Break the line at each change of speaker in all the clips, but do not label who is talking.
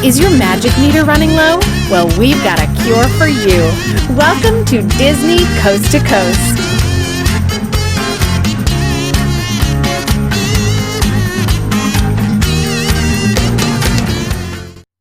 Is your magic meter running low? Well, we've got a cure for you. Welcome to Disney Coast to Coast.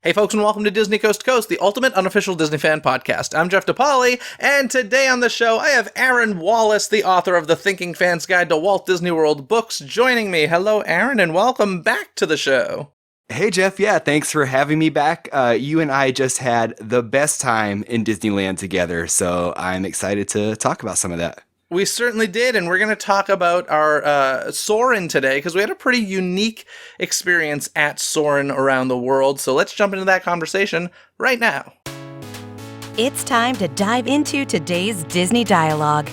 Hey folks, and welcome to Disney Coast to Coast, the ultimate unofficial Disney fan podcast. I'm Jeff DePaoli, and today on the show I have Aaron Wallace, the author of the Thinking Fan's Guide to Walt Disney World books, joining me. Hello, Aaron, and welcome back to the show.
Hey, Jeff. Yeah, thanks for having me back. You and I just had the best time in Disneyland together, so I'm excited to talk about some of that.
We certainly did, and we're going to talk about our Soren today, because we had a pretty unique experience at Soarin' Around the World, so let's jump into that conversation right now.
It's time to dive into today's Disney dialogue.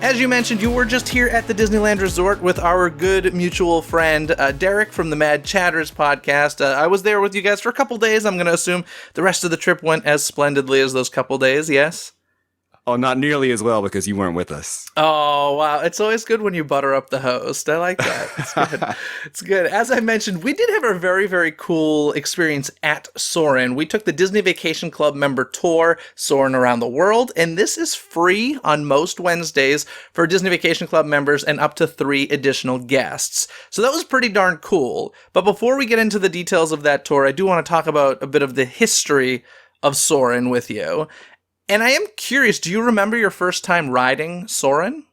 As you mentioned, you were just here at the Disneyland Resort with our good mutual friend, Derek from the Mad Chatters podcast. I was there with you guys for a couple days. I'm going to assume the rest of the trip went as splendidly as those couple days, yes?
Oh, not nearly as well because you weren't with us.
Oh, wow. It's always good when you butter up the host. I like that. It's good. It's good. As I mentioned, we did have a very, very cool experience at Soren. We took the Disney Vacation Club member tour, Soarin' Around the World, and this is free on most Wednesdays for Disney Vacation Club members and up to 3 additional guests. So that was pretty darn cool. But before we get into the details of that tour, I do want to talk about a bit of the history of Soren with you. And I am curious, do you remember your first time riding Soren?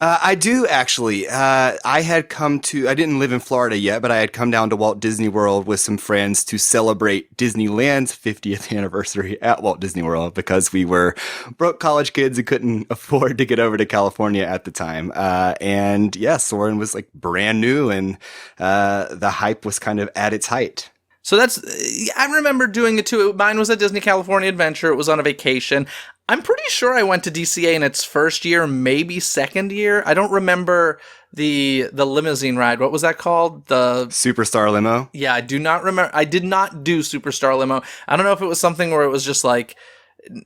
I do, actually. I didn't live in Florida yet, but I had come down to Walt Disney World with some friends to celebrate Disneyland's 50th anniversary at Walt Disney World because we were broke college kids who couldn't afford to get over to California at the time. And yeah, Soren was like brand new and the hype was kind of at its height.
So I remember doing it too. Mine was a Disney California Adventure. It was on a vacation. I'm pretty sure I went to DCA in its first year, maybe second year. I don't remember the limousine ride. What was that called? The
Superstar Limo?
Yeah, I do not remember. I did not do Superstar Limo. I don't know if it was something where it was just like,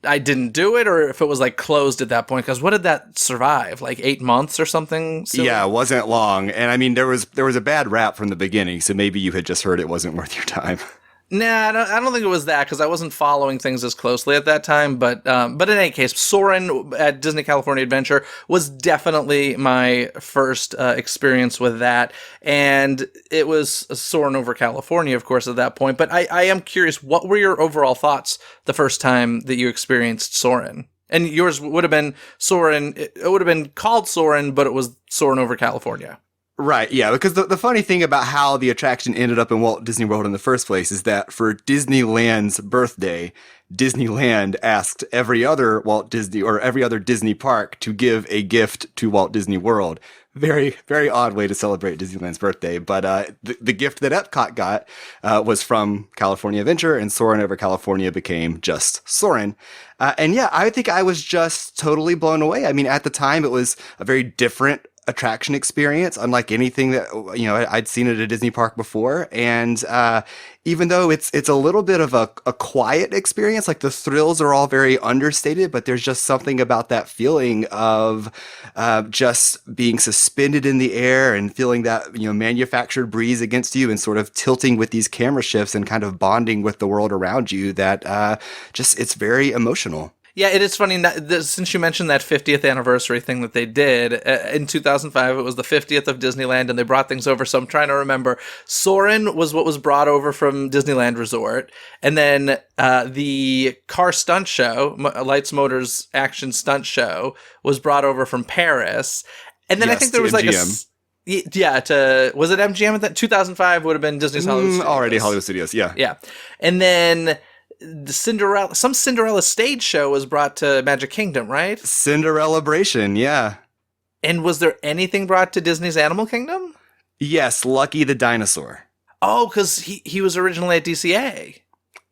I didn't do it, or if it was like closed at that point, because what did that survive? Like 8 months or something? Silly?
Yeah, it wasn't long. And I mean, there was a bad rap from the beginning, so maybe you had just heard it wasn't worth your time.
Nah, I don't think it was that, because I wasn't following things as closely at that time. But in any case, Soren at Disney California Adventure was definitely my first experience with that. And it was Soren over California, of course, at that point. But I am curious, what were your overall thoughts the first time that you experienced Soren? And yours would have been Soren. It would have been called Soren, but it was Soren over California.
Right, yeah, because the funny thing about how the attraction ended up in Walt Disney World in the first place is that for Disneyland's birthday, Disneyland asked every other Walt Disney or every other Disney park to give a gift to Walt Disney World. Very, very odd way to celebrate Disneyland's birthday, but the gift that Epcot got was from California Adventure, and Soarin' over California became just Soren. And yeah, I think I was just totally blown away. I mean, at the time, it was a very different attraction experience, unlike anything that, you know, I'd seen at a Disney park before. And even though it's a little bit of a quiet experience, like the thrills are all very understated, but there's just something about that feeling of just being suspended in the air and feeling that, you know, manufactured breeze against you and sort of tilting with these camera shifts and kind of bonding with the world around you that it's very emotional.
Yeah, it is funny that since you mentioned that 50th anniversary thing that they did in 2005, it was the 50th of Disneyland, and they brought things over. So I'm trying to remember. Soren was what was brought over from Disneyland Resort, and then the car stunt show, Lights Motors Action Stunt Show, was brought over from Paris, and then yes, I think there was like MGM. Was it MGM? That 2005 would have been Disney's Hollywood Studios.
Already Hollywood Studios, yeah,
yeah, and then some Cinderella stage show was brought to Magic Kingdom, right?
Cinderellabration, yeah.
And was there anything brought to Disney's Animal Kingdom?
Yes, Lucky the dinosaur.
Oh, because he was originally at DCA.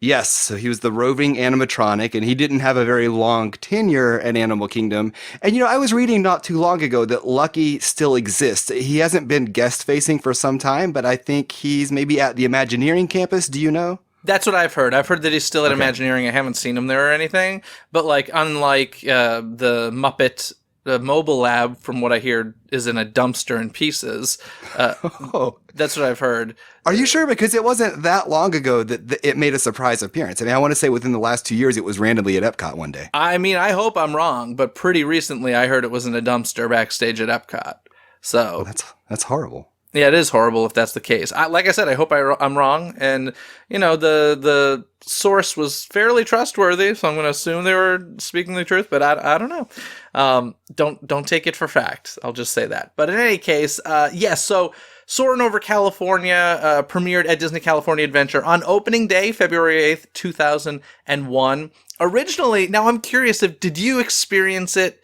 Yes, so he was the roving animatronic, and he didn't have a very long tenure at Animal Kingdom. And, you know, I was reading not too long ago that Lucky still exists. He hasn't been guest-facing for some time, but I think he's maybe at the Imagineering campus. Do you know?
That's what I've heard. I've heard that he's still at Imagineering. I haven't seen him there or anything. But, like, unlike the Muppet the mobile lab, from what I hear, is in a dumpster in pieces. That's what I've heard.
Are you sure? Because it wasn't that long ago that it made a surprise appearance. I mean, I want to say within the last 2 years, it was randomly at Epcot one day.
I mean, I hope I'm wrong, but pretty recently I heard it was in a dumpster backstage at Epcot. So
that's horrible.
Yeah, it is horrible if that's the case. Like I said, I hope I'm wrong. And, the source was fairly trustworthy, so I'm going to assume they were speaking the truth, but I don't know. Don't take it for fact. I'll just say that. But in any case, yes, so Soarin' Over California premiered at Disney California Adventure on opening day, February 8th, 2001. Originally, now I'm curious, did you experience it?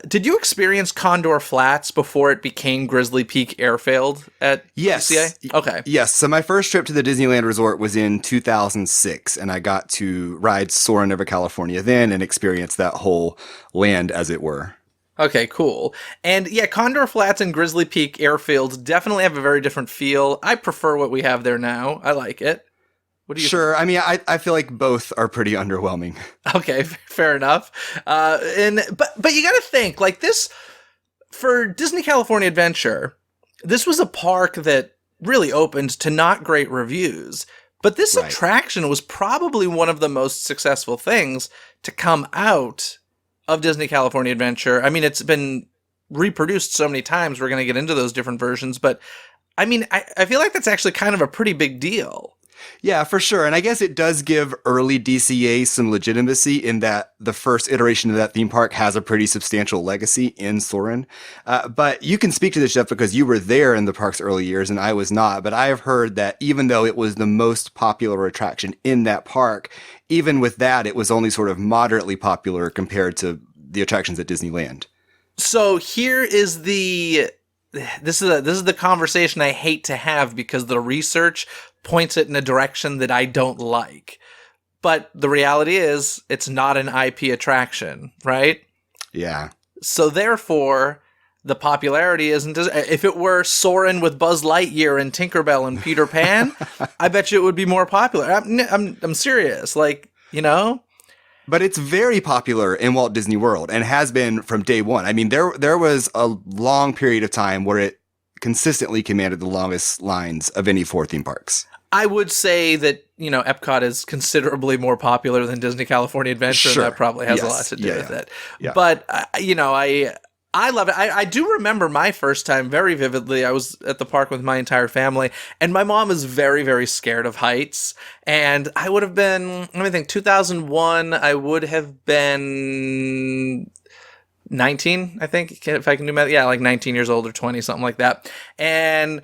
Did you experience Condor Flats before it became Grizzly Peak Airfield at DCA? Okay.
Yes. So my first trip to the Disneyland Resort was in 2006, and I got to ride Soarin' Over California then and experience that whole land, as it were.
Okay, cool. And yeah, Condor Flats and Grizzly Peak Airfield definitely have a very different feel. I prefer what we have there now. I like it. What do you
Sure. I mean, I feel like both are pretty underwhelming.
Okay, fair enough. But you got to think, like, this, for Disney California Adventure, this was a park that really opened to not great reviews. But this attraction was probably one of the most successful things to come out of Disney California Adventure. I mean, it's been reproduced so many times. We're going to get into those different versions. But I mean, I feel like that's actually kind of a pretty big deal.
Yeah, for sure. And I guess it does give early DCA some legitimacy in that the first iteration of that theme park has a pretty substantial legacy in Soarin'. But you can speak to this, Jeff, because you were there in the park's early years and I was not. But I have heard that even though it was the most popular attraction in that park, even with that, it was only sort of moderately popular compared to the attractions at Disneyland.
So here is this is the conversation I hate to have because the research points it in a direction that I don't like. But the reality is, it's not an IP attraction, right?
Yeah.
So therefore, the popularity isn't as... If it were Soren with Buzz Lightyear and Tinkerbell and Peter Pan, I bet you it would be more popular. I'm serious. Like,
But it's very popular in Walt Disney World and has been from day one. I mean, there was a long period of time where it consistently commanded the longest lines of any four theme parks.
I would say that, Epcot is considerably more popular than Disney California Adventure,
Sure.
and that probably has a lot to do with it.
Yeah.
But, I love it. I do remember my first time very vividly. I was at the park with my entire family, and my mom is very, very scared of heights. And I would have been, let me think, 2001, I would have been 19, I think, if I can do math. Yeah, like 19 years old or 20, something like that. And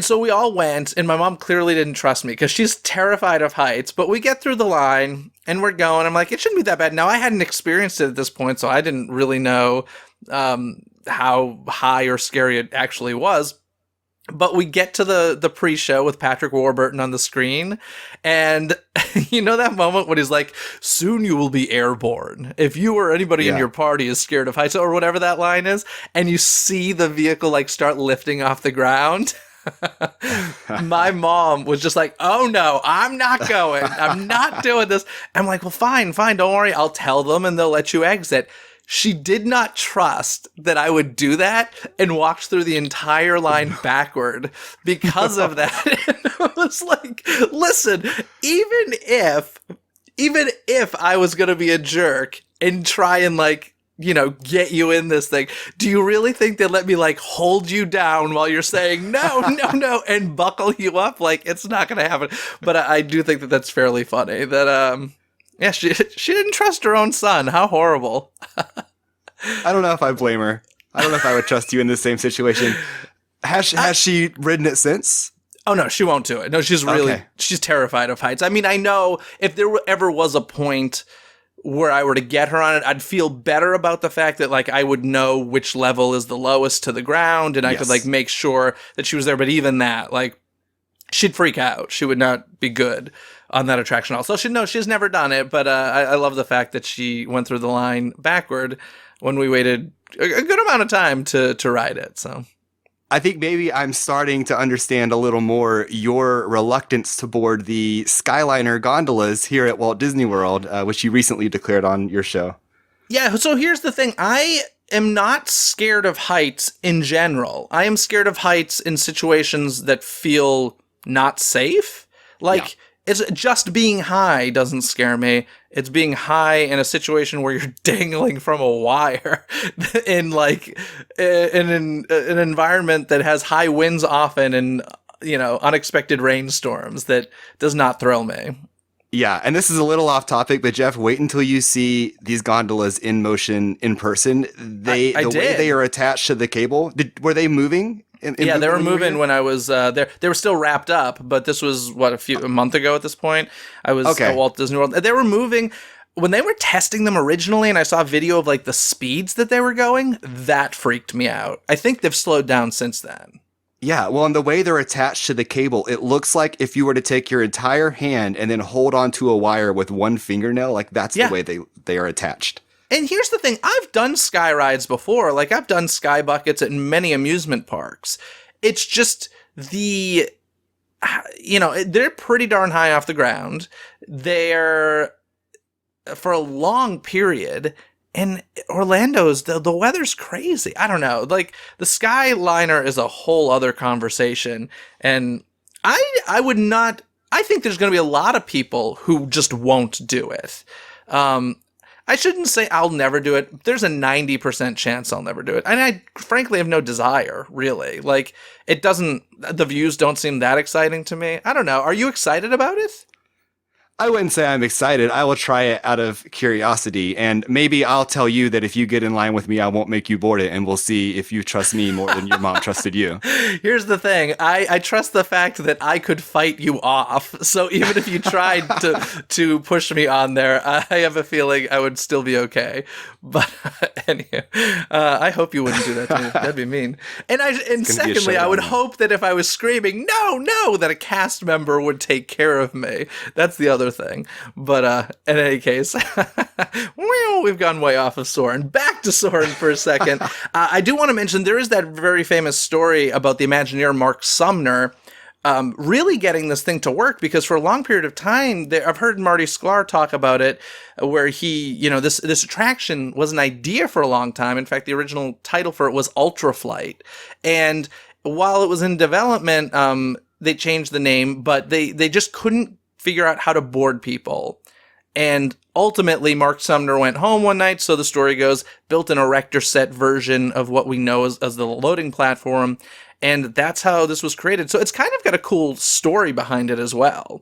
so we all went, and my mom clearly didn't trust me because she's terrified of heights. But we get through the line, and we're going. I'm like, it shouldn't be that bad. Now, I hadn't experienced it at this point, so I didn't really know how high or scary it actually was. But we get to the pre-show with Patrick Warburton on the screen, and that moment when he's like, soon you will be airborne. If you or anybody in your party is scared of heights, or whatever that line is, and you see the vehicle like start lifting off the ground... My mom was just like, oh no, I'm not going. I'm not doing this. I'm like, well, fine, don't worry. I'll tell them and they'll let you exit. She did not trust that I would do that and walked through the entire line backward because of that. And I was like, listen, even if I was going to be a jerk and try and get you in this thing, do you really think they'd let me hold you down while you're saying no, and buckle you up? It's not going to happen. But I do think that that's fairly funny that, she didn't trust her own son. How horrible.
I don't know if I blame her. I don't know if I would trust you in the same situation. Has she ridden it since?
Oh no, she won't do it. No, she's she's terrified of heights. I mean, I know if there ever was a point where I were to get her on it, I'd feel better about the fact that I would know which level is the lowest to the ground, and I could make sure that she was there. But even that, she'd freak out. She would not be good on that attraction. Also, she's never done it, but I love the fact that she went through the line backward when we waited a good amount of time to ride it. So
I think maybe I'm starting to understand a little more your reluctance to board the Skyliner gondolas here at Walt Disney World, which you recently declared on your show.
Yeah, so here's the thing. I am not scared of heights in general. I am scared of heights in situations that feel not safe. Like, it's just being high doesn't scare me. It's being high in a situation where you're dangling from a wire in like in an environment that has high winds often and, you know, unexpected rainstorms that does not thrill me.
Yeah, and this is a little off topic, but Jeff, wait until you see these gondolas in motion in person. The way they are attached to the cable, were they moving?
Yeah, they were moving when I was there. They were still wrapped up, but this was, a month ago at this point. I was at Walt Disney World. They were moving. When they were testing them originally, and I saw a video of like the speeds that they were going, that freaked me out. I think they've slowed down since then.
Yeah, well, and the way they're attached to the cable, it looks like if you were to take your entire hand and then hold onto a wire with one fingernail, like that's the way they are attached.
And here's the thing, I've done sky rides before, like I've done sky buckets at many amusement parks. It's just they're pretty darn high off the ground. They're for a long period. And Orlando's, the weather's crazy. I don't know. Like, the Skyliner is a whole other conversation. And I would not... I think there's going to be a lot of people who just won't do it. I shouldn't say I'll never do it. There's a 90% chance I'll never do it. And I frankly have no desire, really. Like, the views don't seem that exciting to me. I don't know. Are you excited about it?
I wouldn't say I'm excited. I will try it out of curiosity, and maybe I'll tell you that if you get in line with me, I won't make you board it, and we'll see if you trust me more than your mom trusted you.
Here's the thing. I trust the fact that I could fight you off, so even if you tried to push me on there, I have a feeling I would still be okay. But anyway, I hope you wouldn't do that to me. That'd be mean. And secondly, I would hope that if I was screaming, no, that a cast member would take care of me. That's the other thing. But in any case, we've gone way off of Soren. Back to Soren for a second. I do want to mention there is that very famous story about the Imagineer Mark Sumner really getting this thing to work, because for a long period of time, I've heard Marty Sklar talk about it, where he, this attraction was an idea for a long time. In fact, the original title for it was Ultra Flight. And while it was in development, they changed the name, but they just couldn't figure out how to board people. And ultimately, Mark Sumner went home one night, so the story goes, built an erector set version of what we know as the loading platform, and that's how this was created. So it's kind of got a cool story behind it as well.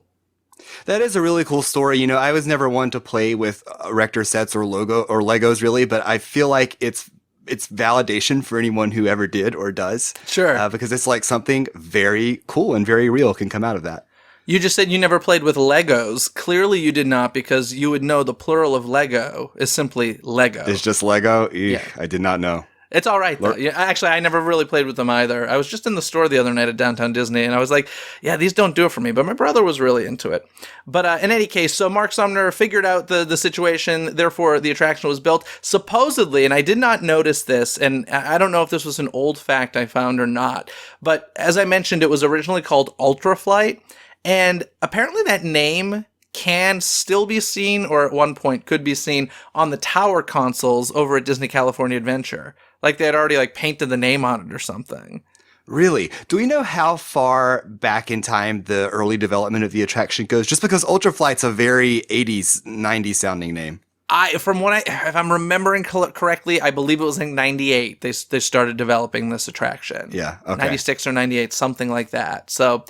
That is a really cool story. I was never one to play with erector sets or Legos really, but I feel like it's validation for anyone who ever did or does.
Sure.
Because it's like something very cool and very real can come out of that.
You just said you never played with Legos. Clearly you did not, because you would know the plural of Lego is simply Lego.
It's just Lego?
Yeah.
I did not know.
It's all right, though. Yeah, actually, I never really played with them either. I was just in the store the other night at Downtown Disney, and I was like, yeah, these don't do it for me. But my brother was really into it. But in any case, so Mark Sumner figured out the situation. Therefore, the attraction was built. Supposedly, and I did not notice this, and I don't know if this was an old fact I found or not, but as I mentioned, it was originally called Ultra Flight. And apparently that name can still be seen, or at one point could be seen, on the tower consoles over at Disney California Adventure. Like they had already painted the name on it or something.
Really? Do we know how far back in time the early development of the attraction goes? Just because Ultra Flight's a very 80s, 90s sounding name.
If I'm remembering correctly, I believe it was in 98 they started developing this attraction.
Yeah, okay.
96 or 98, something like that. So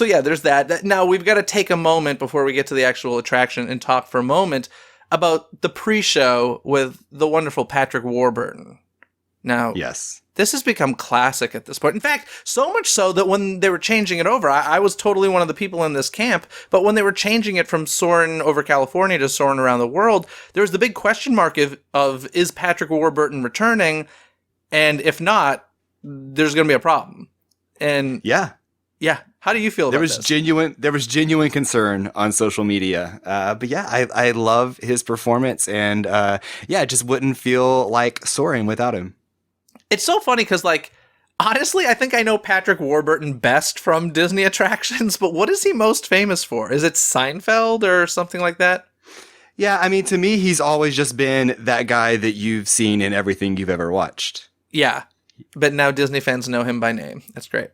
yeah, there's that. Now we've got to take a moment before we get to the actual attraction and talk for a moment about the pre-show with the wonderful Patrick Warburton. Now,
yes,
this has become classic at this point. In fact, so much so that when they were changing it over, I was totally one of the people in this camp, but when they were changing it from Soarin' over California to Soarin' Around the World, there was the big question mark of is Patrick Warburton returning? And if not, there's going to be a problem. And yeah. How do you feel about this?
There was genuine concern on social media. But yeah, I love his performance, and it just wouldn't feel like Soarin' without him.
It's so funny because, honestly, I think I know Patrick Warburton best from Disney attractions, but what is he most famous for? Is it Seinfeld or something like that?
Yeah, I mean, to me, he's always just been that guy that you've seen in everything you've ever watched.
Yeah, but now Disney fans know him by name. That's great.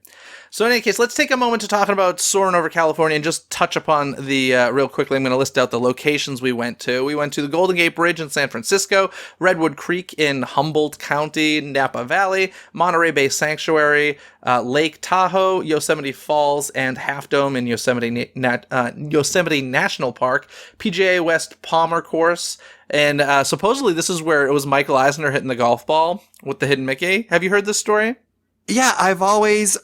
So in any case, let's take a moment to talk about Soarin' over California and just touch upon the, real quickly, I'm going to list out the locations we went to. We went to the Golden Gate Bridge in San Francisco, Redwood Creek in Humboldt County, Napa Valley, Monterey Bay Sanctuary, Lake Tahoe, Yosemite Falls, and Half Dome in Yosemite National Park, PGA West Palmer Course, and supposedly this is where it was Michael Eisner hitting the golf ball with the hidden Mickey. Have you heard this story?
Yeah, I've always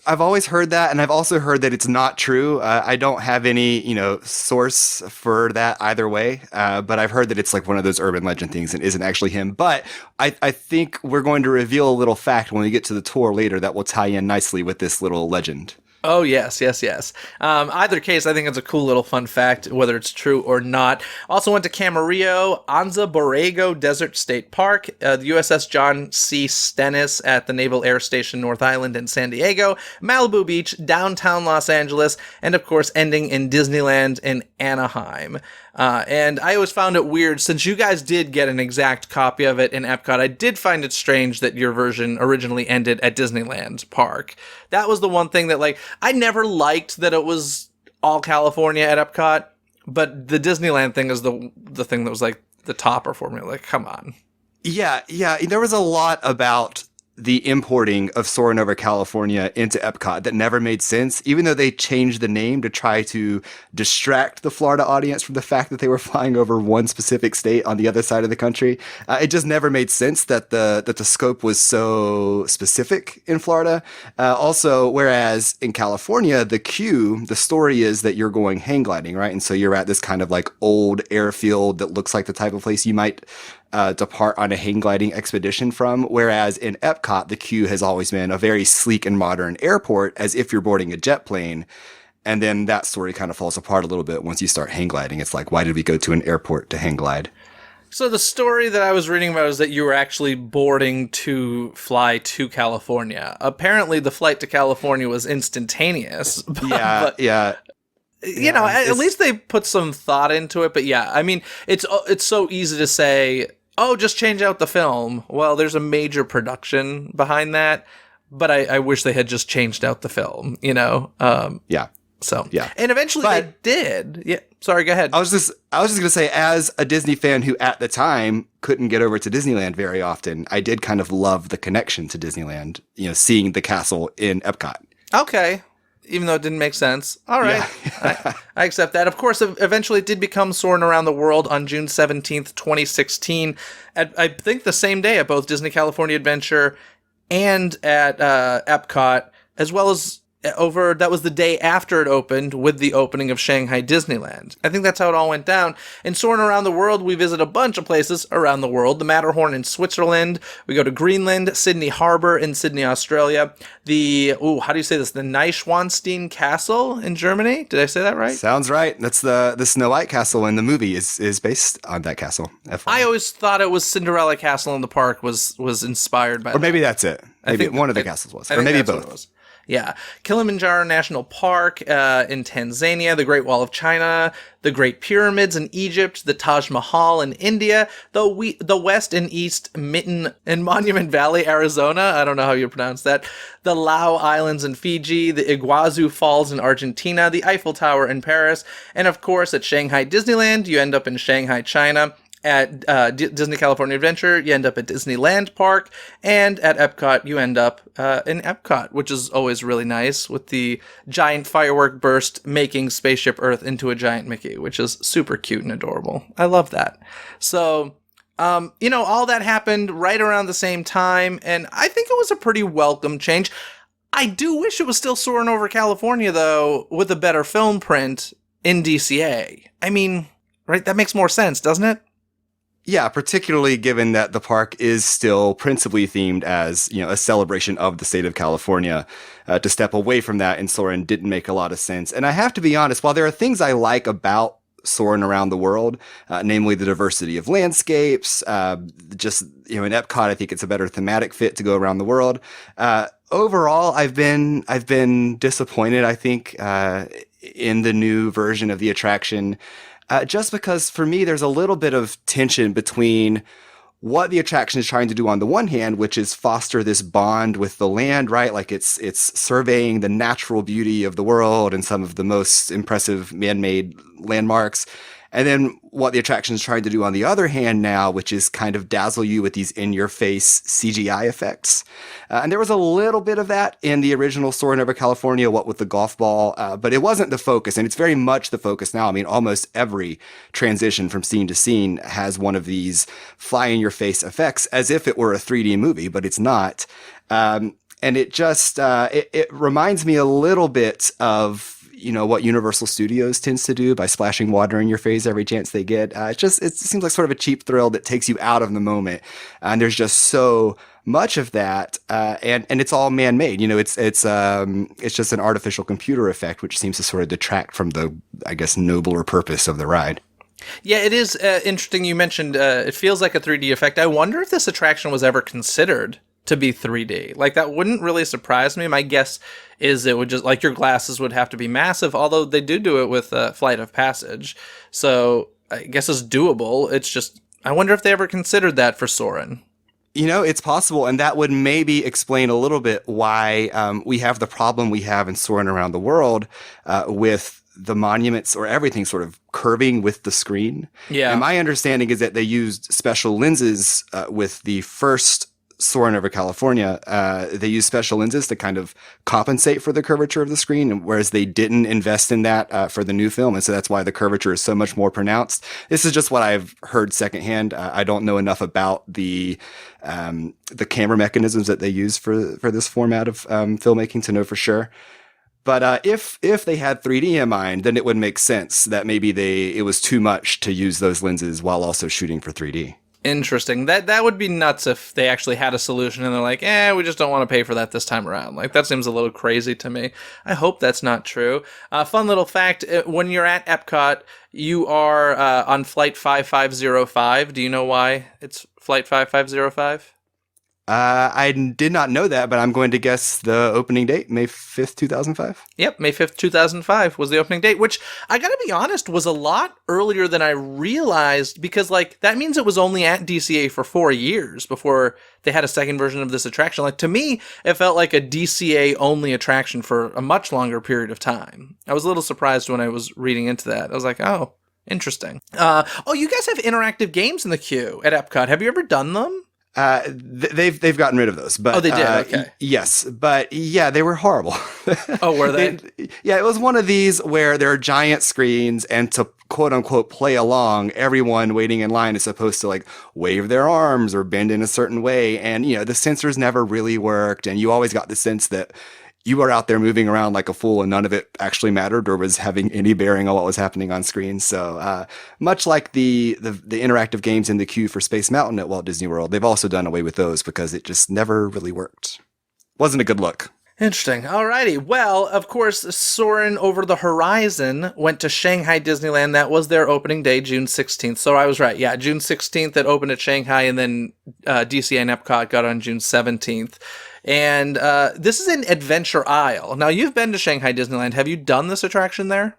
heard that, and I've also heard that it's not true. I don't have any, source for that either way, but I've heard that it's like one of those urban legend things and isn't actually him. But I think we're going to reveal a little fact when we get to the tour later that will tie in nicely with this little legend.
Oh, yes. Either case, I think it's a cool little fun fact, whether it's true or not. Also went to Camarillo, Anza Borrego Desert State Park, the USS John C. Stennis at the Naval Air Station North Island in San Diego, Malibu Beach, downtown Los Angeles, and of course ending in Disneyland in Anaheim. And I always found it weird, since you guys did get an exact copy of it in Epcot, I did find it strange that your version originally ended at Disneyland Park. That was the one thing that, I never liked that it was all California at Epcot, but the Disneyland thing is the thing that was, the topper for me. Come on.
Yeah, there was a lot about the importing of Soarin' over California into Epcot that never made sense, even though they changed the name to try to distract the Florida audience from the fact that they were flying over one specific state on the other side of the country. It just never made sense that the scope was so specific in Florida. Also, whereas in California, the story is that you're going hang gliding, right? And so you're at this kind of old airfield that looks like the type of place you might depart on a hang gliding expedition from, whereas in Epcot, the queue has always been a very sleek and modern airport, as if you're boarding a jet plane. And then that story kind of falls apart a little bit once you start hang gliding. It's why did we go to an airport to hang glide?
So the story that I was reading about is that you were actually boarding to fly to California. Apparently, the flight to California was instantaneous.
Yeah.
At least they put some thought into it. But yeah, I mean, it's so easy to say, oh, just change out the film. Well, there's a major production behind that, but I wish they had just changed out the film,
Yeah.
So,
yeah.
And eventually they did. Yeah. Sorry, go ahead.
I was just going to say, as a Disney fan who at the time couldn't get over to Disneyland very often, I did kind of love the connection to Disneyland, seeing the castle in Epcot.
Okay. Even though it didn't make sense. All right. Yeah. I accept that. Of course, eventually it did become Soarin' Around the World on June 17th, 2016. I think the same day at both Disney California Adventure and at Epcot, as well as that was the day after it opened with the opening of Shanghai Disneyland. I think that's how it all went down. In Soarin' Around the World, we visit a bunch of places around the world. The Matterhorn in Switzerland. We go to Greenland, Sydney Harbor in Sydney, Australia. How do you say this? The Neuschwanstein Castle in Germany. Did I say that right?
Sounds right. That's the Snow White castle in the movie is based on that castle. FYI.
I always thought it was Cinderella Castle in the park was inspired by that.
Or maybe that's it. Maybe one of the castles was. Or maybe both.
Yeah. Kilimanjaro National Park in Tanzania, the Great Wall of China, the Great Pyramids in Egypt, the Taj Mahal in India, the West and East Mitten and Monument Valley, Arizona. I don't know how you pronounce that. The Lau Islands in Fiji, the Iguazu Falls in Argentina, the Eiffel Tower in Paris, and of course at Shanghai Disneyland, you end up in Shanghai, China. At Disney California Adventure, you end up at Disneyland Park, and at Epcot, you end up in Epcot, which is always really nice, with the giant firework burst making Spaceship Earth into a giant Mickey, which is super cute and adorable. I love that. So, all that happened right around the same time, and I think it was a pretty welcome change. I do wish it was still Soarin' over California, though, with a better film print in DCA. I mean, right, that makes more sense, doesn't it?
Yeah, particularly given that the park is still principally themed as, a celebration of the state of California. To step away from that in Soarin' didn't make a lot of sense. And I have to be honest, while there are things I like about Soarin' Around the World, namely the diversity of landscapes, in Epcot, I think it's a better thematic fit to go around the world. Overall, I've been disappointed, I think, in the new version of the attraction. just because for me, there's a little bit of tension between what the attraction is trying to do on the one hand, which is foster this bond with the land, right? Like it's surveying the natural beauty of the world and some of the most impressive man-made landmarks. And then what the attraction is trying to do on the other hand now, which is kind of dazzle you with these in-your-face CGI effects. And there was a little bit of that in the original Soarin' Over California, what with the golf ball, but it wasn't the focus, and it's very much the focus now. I mean, almost every transition from scene to scene has one of these fly-in-your-face effects, as if it were a 3D movie, but it's not. And it just, it reminds me a little bit of what Universal Studios tends to do by splashing water in your face every chance they get. It seems like sort of a cheap thrill that takes you out of the moment. And there's just so much of that. And it's all man-made. It's just an artificial computer effect, which seems to sort of detract from the, I guess, nobler purpose of the ride.
Yeah, it is interesting. You mentioned it feels like a 3D effect. I wonder if this attraction was ever considered to be 3D. Like, that wouldn't really surprise me. My guess is it would just, like, your glasses would have to be massive, although they do it with Flight of Passage. So I guess it's doable. It's just, I wonder if they ever considered that for Soarin'.
It's possible, and that would maybe explain a little bit why we have the problem we have in Soarin' Around the World with the monuments or everything sort of curving with the screen.
Yeah.
And my understanding is that they used special lenses with the first Soarin' Over California. They used special lenses to kind of compensate for the curvature of the screen, whereas they didn't invest in that for the new film. And so that's why the curvature is so much more pronounced. This is just what I've heard secondhand. I don't know enough about the camera mechanisms that they use for this format of filmmaking to know for sure. But if they had 3D in mind, then it would make sense that maybe it was too much to use those lenses while also shooting for 3D.
Interesting. That would be nuts if they actually had a solution and they're like, we just don't want to pay for that this time around. Like, that seems a little crazy to me. I hope that's not true. Fun little fact, when you're at Epcot, you are on Flight 5505. Do you know why it's Flight 5505?
I did not know that, but I'm going to guess the opening date, May 5th, 2005.
Yep, May 5th, 2005 was the opening date, which I gotta be honest was a lot earlier than I realized, because that means it was only at DCA for 4 years before they had a second version of this attraction. Like, to me, it felt like a DCA only attraction for a much longer period of time. I was a little surprised when I was reading into that. I was like, oh, interesting. You guys have interactive games in the queue at Epcot. Have you ever done them?
They've gotten rid of those, but
oh, they did. Okay.
Yes, but yeah, they were horrible.
Oh, were they?
It was one of these where there are giant screens, and to quote unquote play along, everyone waiting in line is supposed to like wave their arms or bend in a certain way, and the sensors never really worked, and you always got the sense that you were out there moving around like a fool and none of it actually mattered or was having any bearing on what was happening on screen. So much like the interactive games in the queue for Space Mountain at Walt Disney World, they've also done away with those because it just never really worked. Wasn't a good look.
Interesting. Alrighty. Well, of course, Soarin' Over the Horizon went to Shanghai Disneyland. That was their opening day, June 16th. So I was right. Yeah, June 16th it opened at Shanghai, and then DCA and Epcot got on June 17th. And this is in Adventure Isle. Now, you've been to Shanghai Disneyland. Have you done this attraction there?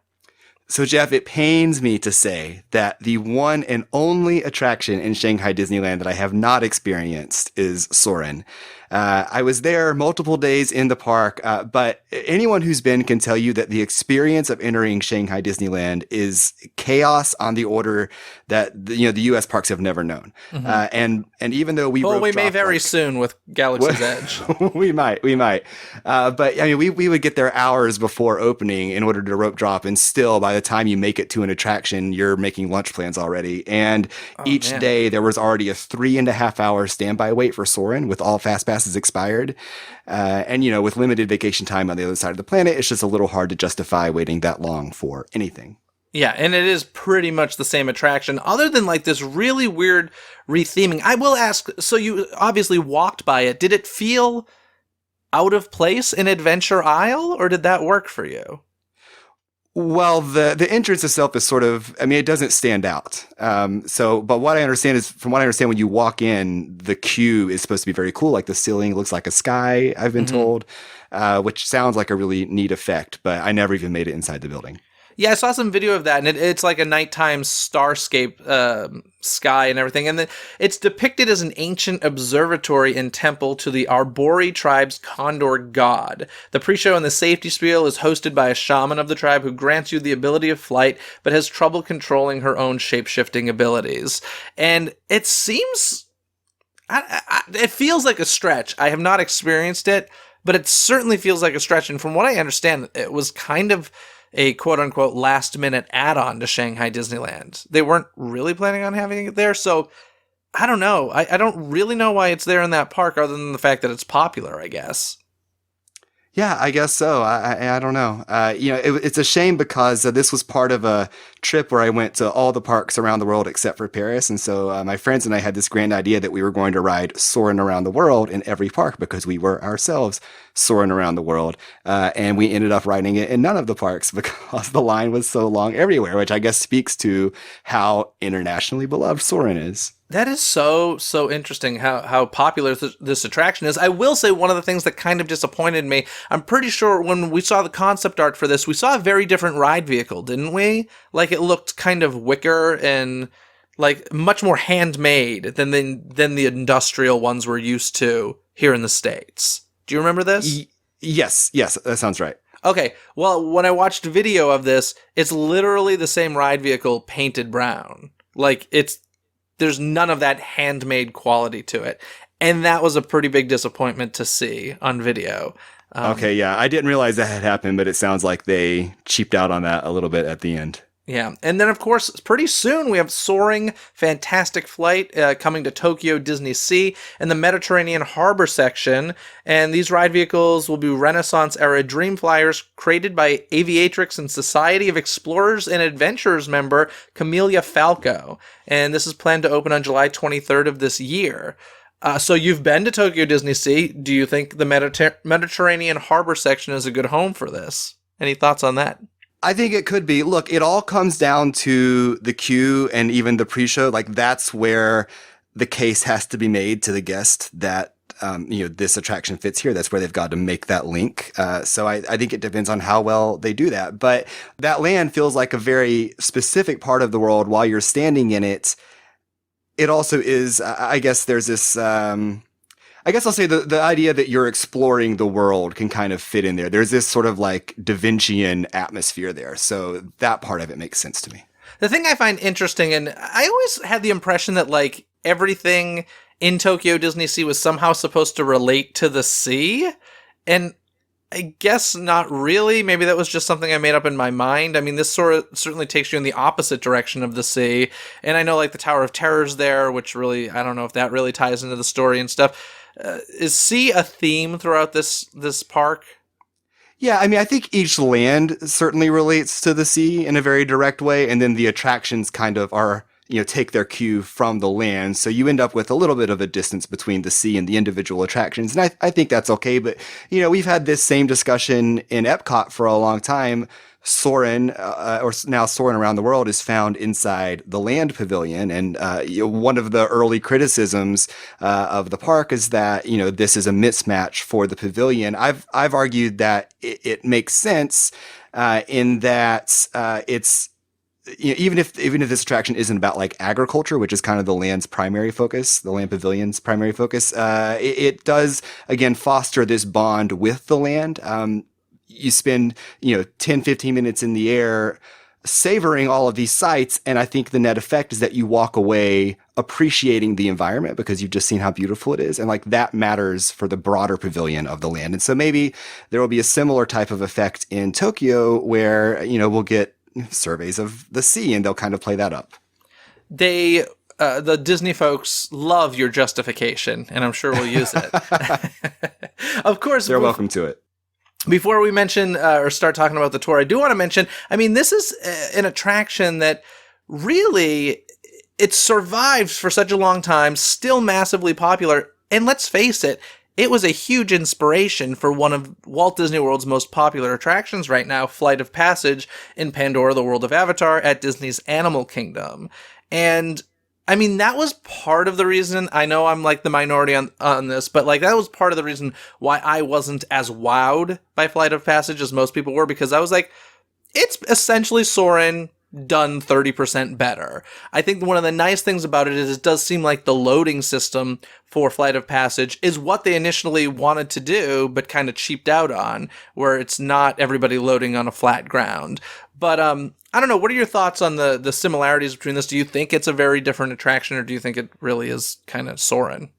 So, Jeff, it pains me to say that the one and only attraction in Shanghai Disneyland that I have not experienced is Soarin'. I was there multiple days in the park, but anyone who's been can tell you that the experience of entering Shanghai Disneyland is chaos on the order that the U.S. parks have never known. Mm-hmm. And even though we
may very soon with Galaxy's Edge.
we might. But I mean, we would get there hours before opening in order to rope drop, and still by the time you make it to an attraction, you're making lunch plans already. And each day there was already a 3.5-hour standby wait for Soarin' with all fast passes expired. And with limited vacation time on the other side of the planet, it's just a little hard to justify waiting that long for anything.
Yeah, and it is pretty much the same attraction, other than like this really weird retheming. I will ask, so you obviously walked by it. Did it feel out of place in Adventure Isle, or did that work for you?
Well, the entrance itself is sort of, I mean, it doesn't stand out. But what I understand is, from what I understand, when you walk in, the queue is supposed to be very cool. Like the ceiling looks like a sky, I've been told, which sounds like a really neat effect, but I never even made it inside the building.
Yeah, I saw some video of that, and it's like a nighttime starscape sky and everything. And then it's depicted as an ancient observatory and temple to the Arbori tribe's condor god. The pre-show and the safety spiel is hosted by a shaman of the tribe who grants you the ability of flight, but has trouble controlling her own shape-shifting abilities. And it seems... it feels like a stretch. I have not experienced it, but it certainly feels like a stretch. And from what I understand, it was kind of a quote-unquote last-minute add-on to Shanghai Disneyland. They weren't really planning on having it there, so I don't know. I don't really know why it's there in that park other than the fact that it's popular, I guess.
Yeah, I guess so. I don't know. It's a shame because this was part of a trip where I went to all the parks around the world except for Paris. And so my friends and I had this grand idea that we were going to ride Soarin' Around the World in every park because we were ourselves soaring around the world. And we ended up riding it in none of the parks because the line was so long everywhere, which I guess speaks to how internationally beloved Soarin' is.
That is so interesting how popular this attraction is. I will say one of the things that kind of disappointed me, I'm pretty sure when we saw the concept art for this, we saw a very different ride vehicle, didn't we? Like it looked kind of wicker and like much more handmade than the industrial ones we're used to here in the States. Do you remember this?
Yes, that sounds right.
Okay, well, when I watched a video of this, it's literally the same ride vehicle painted brown. Like there's none of that handmade quality to it. And that was a pretty big disappointment to see on video.
Okay, yeah. I didn't realize that had happened, but it sounds like they cheaped out on that a little bit at the end.
Yeah. And then, of course, pretty soon we have Soaring Fantastic Flight coming to Tokyo Disney Sea and the Mediterranean Harbor section. And these ride vehicles will be Renaissance-era dream flyers created by aviatrix and Society of Explorers and Adventurers member Camelia Falco. And this is planned to open on July 23rd of this year. So you've been to Tokyo Disney Sea. Do you think the Mediterranean Harbor section is a good home for this? Any thoughts on that?
I think it could be. Look, it all comes down to the queue and even the pre-show. Like that's where the case has to be made to the guest that, this attraction fits here. That's where they've got to make that link. So I think it depends on how well they do that. But that land feels like a very specific part of the world while you're standing in it. It also is, I guess there's this, I guess I'll say the idea that you're exploring the world can kind of fit in there. There's this sort of like Da Vincian atmosphere there. So that part of it makes sense to me.
The thing I find interesting, and I always had the impression that like everything in Tokyo Disney Sea was somehow supposed to relate to the sea. And I guess not really. Maybe that was just something I made up in my mind. I mean, this sort of certainly takes you in the opposite direction of the sea. And I know like the Tower of Terror's there, which really, I don't know if that really ties into the story and stuff. Is sea a theme throughout this park?
Yeah, I mean, I think each land certainly relates to the sea in a very direct way, and then the attractions kind of are, take their cue from the land. So you end up with a little bit of a distance between the sea and the individual attractions. And I think that's okay. But, we've had this same discussion in Epcot for a long time. Soren, or now Soarin' Around the World, is found inside the land pavilion. And one of the early criticisms of the park is that, this is a mismatch for the pavilion. I've argued that it makes sense in that it's, even if this attraction isn't about like agriculture, which is kind of the land's primary focus, the land pavilion's primary focus, it does, again, foster this bond with the land. You spend, 10, 15 minutes in the air savoring all of these sights. And I think the net effect is that you walk away appreciating the environment because you've just seen how beautiful it is. And like that matters for the broader pavilion of the land. And so maybe there will be a similar type of effect in Tokyo where, we'll get surveys of the sea and they'll kind of play that up.
The Disney folks love your justification, and I'm sure we'll use it. Of course.
They're welcome to it.
Before we mention or start talking about the tour, I do want to mention, I mean, this is an attraction that really, it survived for such a long time, still massively popular. And let's face it, it was a huge inspiration for one of Walt Disney World's most popular attractions right now, Flight of Passage in Pandora, the World of Avatar at Disney's Animal Kingdom. And I mean, that was part of the reason. I know I'm like the minority on this, but like that was part of the reason why I wasn't as wowed by Flight of Passage as most people were, because I was like, it's essentially Soren done 30% better. I think one of the nice things about it is it does seem like the loading system for Flight of Passage is what they initially wanted to do, but kind of cheaped out on, where it's not everybody loading on a flat ground. But I don't know, what are your thoughts on the similarities between this? Do you think it's a very different attraction, or do you think it really is kind of Soren?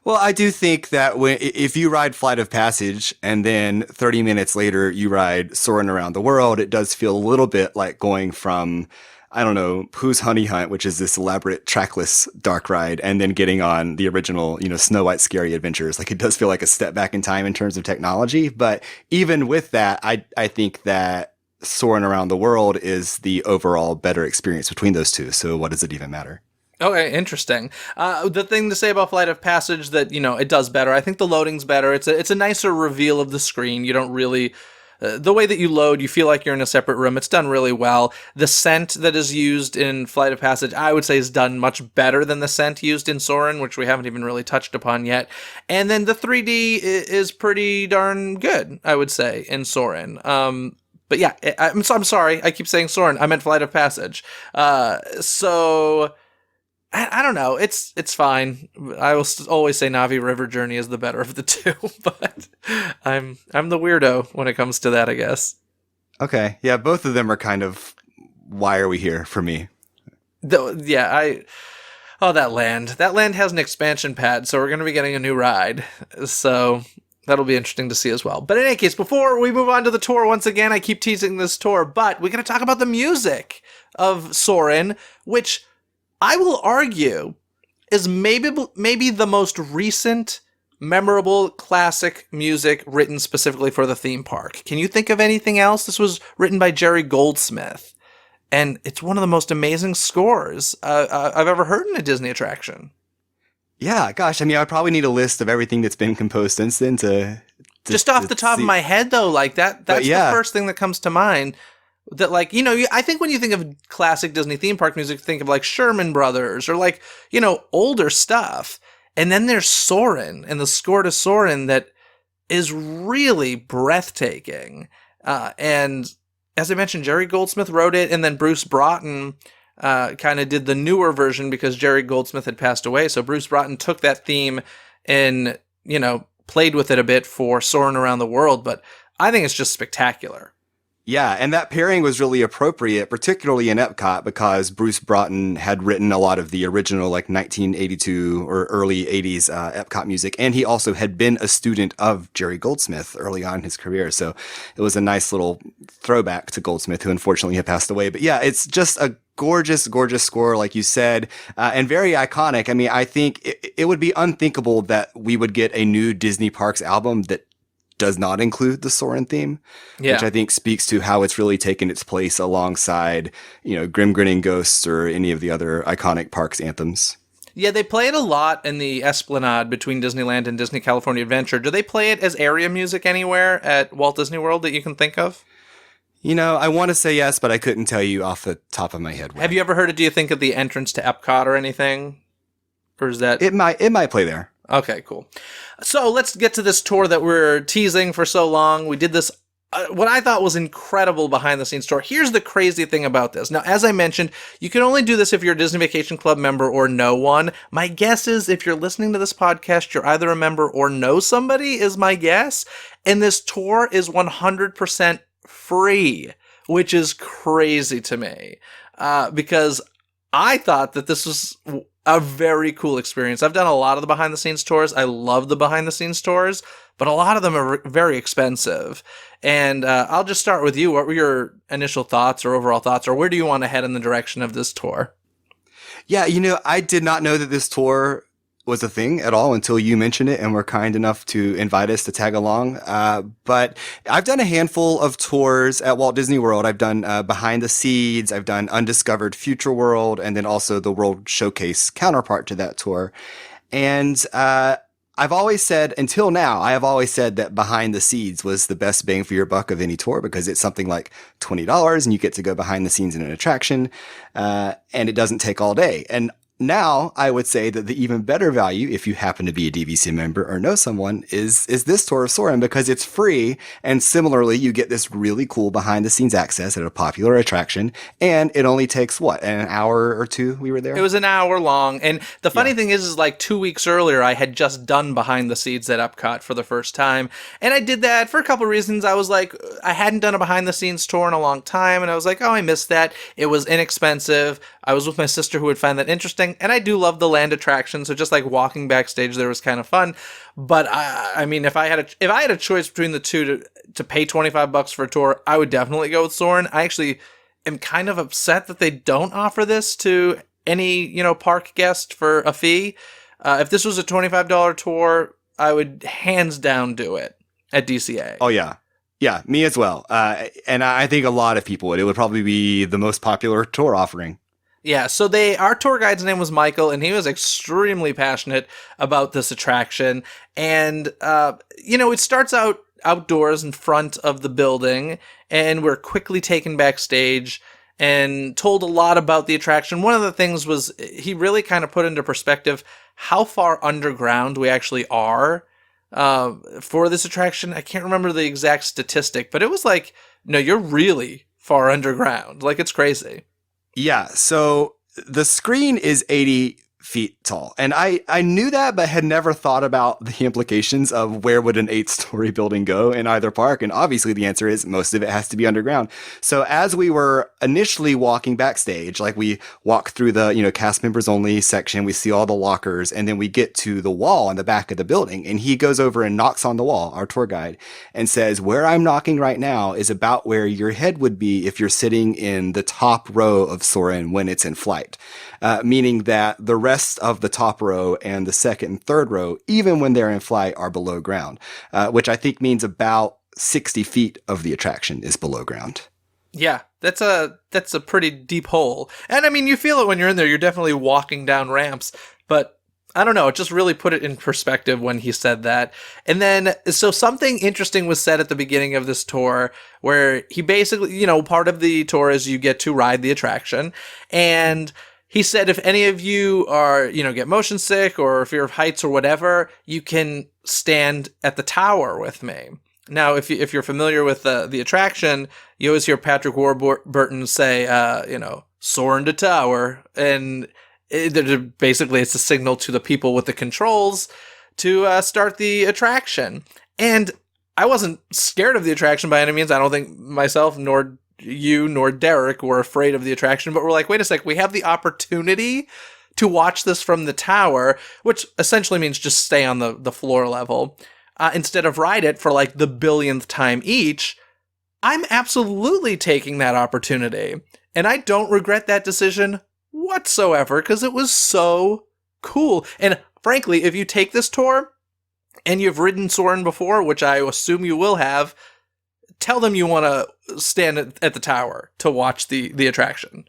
Well, I do think that if you ride Flight of Passage and then 30 minutes later you ride Soarin' Around the World, it does feel a little bit like going from, I don't know, Pooh's Honey Hunt, which is this elaborate trackless dark ride, and then getting on the original, Snow White's Scary Adventures. Like, it does feel like a step back in time in terms of technology. But even with that, I think that Soarin' Around the World is the overall better experience between those two. So what does it even matter?
Okay, interesting. The thing to say about Flight of Passage that, it does better. I think the loading's better. It's a nicer reveal of the screen. You don't really... the way that you load, you feel like you're in a separate room. It's done really well. The scent that is used in Flight of Passage, I would say, is done much better than the scent used in Soren, which we haven't even really touched upon yet. And then the 3D is pretty darn good, I would say, in Soren. But yeah, I'm sorry. I keep saying Soren. I meant Flight of Passage. So... I don't know. It's fine. I will always say Na'vi River Journey is the better of the two, but I'm the weirdo when it comes to that, I guess.
Okay. Yeah, both of them are kind of why are we here for me.
That land. That land has an expansion pad, so we're going to be getting a new ride. So that'll be interesting to see as well. But in any case, before we move on to the tour, once again, I keep teasing this tour, but we're going to talk about the music of Soren, which I will argue is maybe the most recent, memorable, classic music written specifically for the theme park. Can you think of anything else? This was written by Jerry Goldsmith, and it's one of the most amazing scores I've ever heard in a Disney attraction.
Yeah, gosh, I mean, I probably need a list of everything that's been composed since then to
just off the top of my head, though, like that's the first thing that comes to mind. That, like, I think when you think of classic Disney theme park music, think of like Sherman Brothers or like, older stuff. And then there's Soren and the score to Soren that is really breathtaking. And as I mentioned, Jerry Goldsmith wrote it, and then Bruce Broughton kind of did the newer version because Jerry Goldsmith had passed away. So Bruce Broughton took that theme and, played with it a bit for Soarin' Around the World. But I think it's just spectacular.
Yeah, and that pairing was really appropriate, particularly in Epcot, because Bruce Broughton had written a lot of the original, like, 1982 or early 80s Epcot music, and he also had been a student of Jerry Goldsmith early on in his career, so it was a nice little throwback to Goldsmith, who unfortunately had passed away. But yeah, it's just a gorgeous, gorgeous score, like you said, and very iconic. I mean, I think it would be unthinkable that we would get a new Disney Parks album that does not include the Soren theme, which I think speaks to how it's really taken its place alongside, Grim Grinning Ghosts or any of the other iconic parks anthems. Yeah,
they play it a lot in the Esplanade between Disneyland and Disney California Adventure. Do they play it as area music anywhere at Walt Disney World that you can think of?
I want to say yes, but I couldn't tell you off the top of my head.
Have you ever heard it, do you think, of the entrance to Epcot or anything? Or is that...
It might play there.
Okay, cool. So let's get to this tour that we're teasing for so long. We did this, what I thought was incredible behind-the-scenes tour. Here's the crazy thing about this. Now, as I mentioned, you can only do this if you're a Disney Vacation Club member or know one. My guess is if you're listening to this podcast, you're either a member or know somebody, is my guess. And this tour is 100% free, which is crazy to me, because I thought that this was a very cool experience. I've done a lot of the behind-the-scenes tours. I love the behind-the-scenes tours, but a lot of them are very expensive. And I'll just start with you. What were your initial thoughts or overall thoughts, or where do you want to head in the direction of this tour?
Yeah, I did not know that this tour was a thing at all until you mentioned it and were kind enough to invite us to tag along. But I've done a handful of tours at Walt Disney World. I've done Behind the Seeds, I've done Undiscovered Future World, and then also the World Showcase counterpart to that tour. And I've always said, until now, I have always said that Behind the Seeds was the best bang for your buck of any tour because it's something like $20 and you get to go behind the scenes in an attraction, and it doesn't take all day. And Now, I would say that the even better value, if you happen to be a DVC member or know someone, is this tour of Soarin' because it's free. And similarly, you get this really cool behind the scenes access at a popular attraction. And it only takes an hour or two we were there?
It was an hour long. And the funny thing is like 2 weeks earlier, I had just done behind the scenes at Epcot for the first time. And I did that for a couple of reasons. I was like, I hadn't done a behind the scenes tour in a long time. And I was like, oh, I missed that. It was inexpensive. I was with my sister who would find that interesting. And I do love the land attraction, so just like walking backstage there was kind of fun. But I mean, if I had a choice between the two to pay $25 for a tour, I would definitely go with Soren. I actually am kind of upset that they don't offer this to any park guest for a fee. If this was a $25 tour, I would hands down do it at DCA.
Oh yeah. Yeah, me as well. And I think a lot of people would. It would probably be the most popular tour offering.
Yeah, so our tour guide's name was Michael, and he was extremely passionate about this attraction. And, it starts out outdoors in front of the building, and we're quickly taken backstage and told a lot about the attraction. One of the things was he really kind of put into perspective how far underground we actually are for this attraction. I can't remember the exact statistic, but it was like, no, you're really far underground. Like, it's crazy.
Yeah, so the screen is 80 feet tall. And I knew that, but had never thought about the implications of where would an 8-story building go in either park. And obviously the answer is most of it has to be underground. So as we were initially walking backstage, like we walk through the, cast members only section, we see all the lockers, and then we get to the wall in the back of the building. And he goes over and knocks on the wall, our tour guide, and says, where I'm knocking right now is about where your head would be if you're sitting in the top row of Soarin' when it's in flight. Meaning that the rest of the top row and the second and third row, even when they're in flight, are below ground, which I think means about 60 feet of the attraction is below ground.
Yeah, that's a pretty deep hole. And I mean, you feel it when you're in there. You're definitely walking down ramps, but I don't know. It just really put it in perspective when he said that. And then, so something interesting was said at the beginning of this tour where he basically, part of the tour is you get to ride the attraction. And he said, if any of you are, get motion sick or fear of heights or whatever, you can stand at the tower with me. Now, if you're familiar with the attraction, you always hear Patrick Warburton say, Soarin' the tower. And basically it's a signal to the people with the controls to start the attraction. And I wasn't scared of the attraction by any means. I don't think myself nor you nor Derek were afraid of the attraction, but we're like, wait a sec, we have the opportunity to watch this from the tower, which essentially means just stay on the floor level, instead of ride it for like the billionth time each. I'm absolutely taking that opportunity, and I don't regret that decision whatsoever because it was so cool. And frankly, if you take this tour and you've ridden Soarin' before, which I assume you will have, tell them you want to stand at the tower to watch the attraction.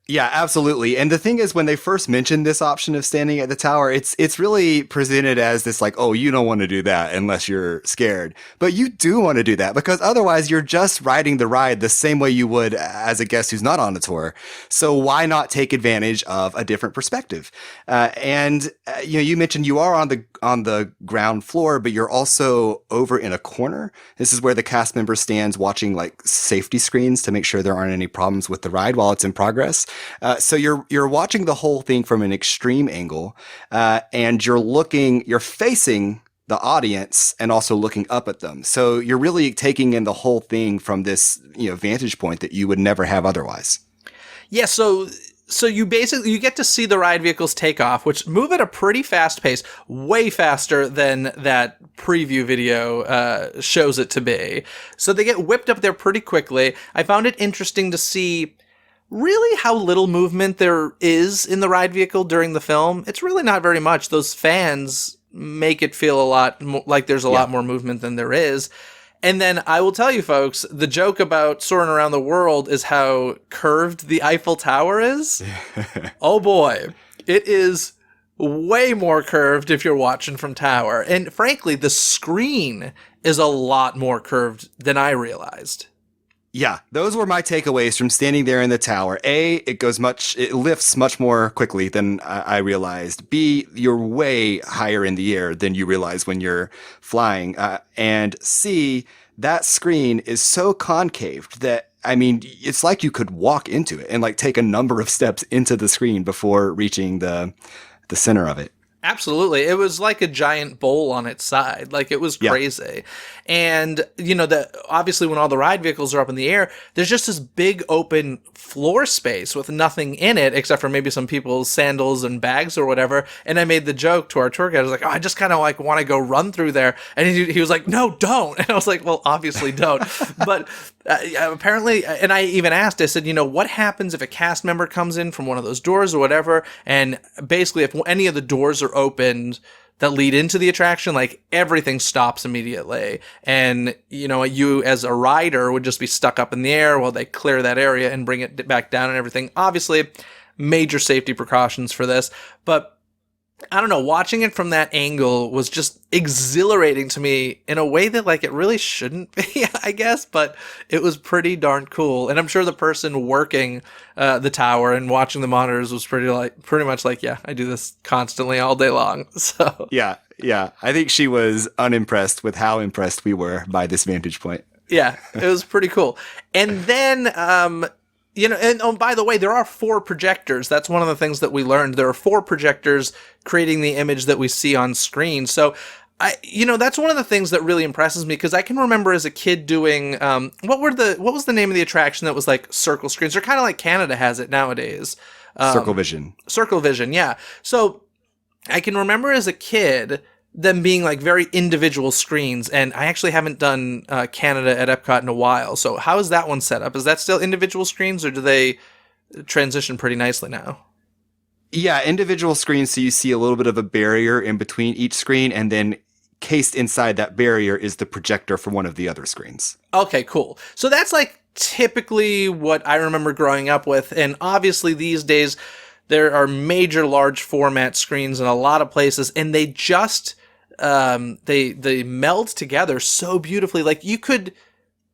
Yeah, absolutely. And the thing is, when they first mentioned this option of standing at the tower, it's really presented as this like, oh, you don't want to do that unless you're scared. But you do want to do that because otherwise you're just riding the ride the same way you would as a guest who's not on the tour. So why not take advantage of a different perspective? You mentioned you are on the ground floor, but you're also over in a corner. This is where the cast member stands watching like safety screens to make sure there aren't any problems with the ride while it's in progress. So you're watching the whole thing from an extreme angle, and you're facing the audience and also looking up at them. So you're really taking in the whole thing from this, vantage point that you would never have otherwise. Yeah.
So you get to see the ride vehicles take off, which move at a pretty fast pace, way faster than that preview video shows it to be. So they get whipped up there pretty quickly. I found it interesting to see really how little movement there is in the ride vehicle during the film. It's really not very much. Those fans make it feel a lot like there's a lot more movement than there is. And then I will tell you folks, the joke about Soarin' Around the World is how curved the Eiffel Tower is. Oh boy, it is way more curved if you're watching from tower. And frankly, the screen is a lot more curved than I realized.
Yeah, those were my takeaways from standing there in the tower. A, it lifts much more quickly than I realized. B, you're way higher in the air than you realize when you're flying. And C, that screen is so concaved that, I mean, it's like you could walk into it and like take a number of steps into the screen before reaching the center of it.
Absolutely. It was like a giant bowl on its side. Like, it was crazy. And, obviously when all the ride vehicles are up in the air, there's just this big open floor space with nothing in it except for maybe some people's sandals and bags or whatever. And I made the joke to our tour guide. I was like, I just kind of like want to go run through there. And he was like, no, don't. And I was like, well, obviously don't. But apparently, and I even asked, I said, what happens if a cast member comes in from one of those doors or whatever? And basically, if any of the doors are opened that lead into the attraction, like, everything stops immediately. And, you as a rider would just be stuck up in the air while they clear that area and bring it back down and everything. Obviously, major safety precautions for this. But I don't know, watching it from that angle was just exhilarating to me in a way that, like, it really shouldn't be, I guess, but it was pretty darn cool. And I'm sure the person working the tower and watching the monitors was pretty much like, yeah, I do this constantly all day long. So
Yeah. I think she was unimpressed with how impressed we were by this vantage point.
Yeah, it was pretty cool. And then, and oh, by the way, there are 4 projectors. That's one of the things that we learned. There are 4 projectors creating the image that we see on screen. So, that's one of the things that really impresses me, because I can remember as a kid doing, what was the name of the attraction that was like circle screens? They're kind of like Canada has it nowadays.
Circle Vision.
Circle Vision, yeah. So I can remember as a kid them being like very individual screens, and I actually haven't done Canada at Epcot in a while. So how is that one set up? Is that still individual screens, or do they transition pretty nicely now?
Yeah, individual screens, so you see a little bit of a barrier in between each screen, and then cased inside that barrier is the projector for one of the other screens.
Okay, cool. So that's like typically what I remember growing up with, and obviously these days there are major large format screens in a lot of places, and they just they meld together so beautifully. Like, you could,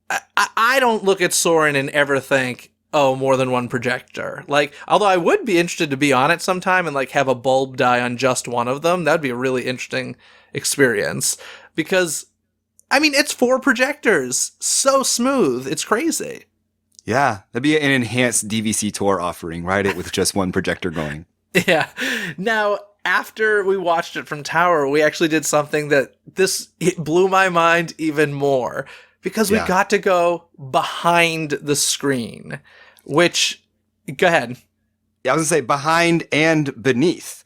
I don't look at Soren and ever think, oh, more than one projector. Like, although I would be interested to be on it sometime and like have a bulb die on just one of them. That'd be a really interesting experience, because I mean, it's 4 projectors, so smooth. It's crazy.
Yeah, that'd be an enhanced DVC tour offering, ride it with just one projector going.
Yeah. Now, after we watched it from Tower, we actually did something that it blew my mind even more, because we got to go behind the screen, which, go ahead.
Yeah, I was going to say behind and beneath,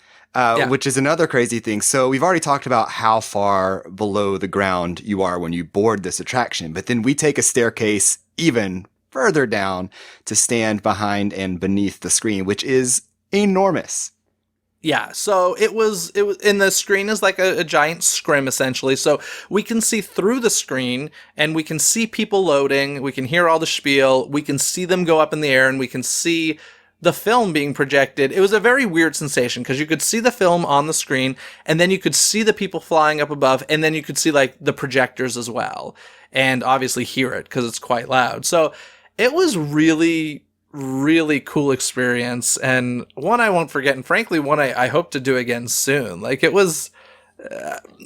which is another crazy thing. So we've already talked about how far below the ground you are when you board this attraction, but then we take a staircase even further down to stand behind and beneath the screen, which is enormous.
Yeah, so it was, and the screen is like a giant scrim, essentially. So we can see through the screen, and we can see people loading, we can hear all the spiel, we can see them go up in the air, and we can see the film being projected. It was a very weird sensation, because you could see the film on the screen, and then you could see the people flying up above, and then you could see like the projectors as well, and obviously hear it, because it's quite loud. So it was really cool experience, and one I won't forget, and frankly one I hope to do again soon. Like, it was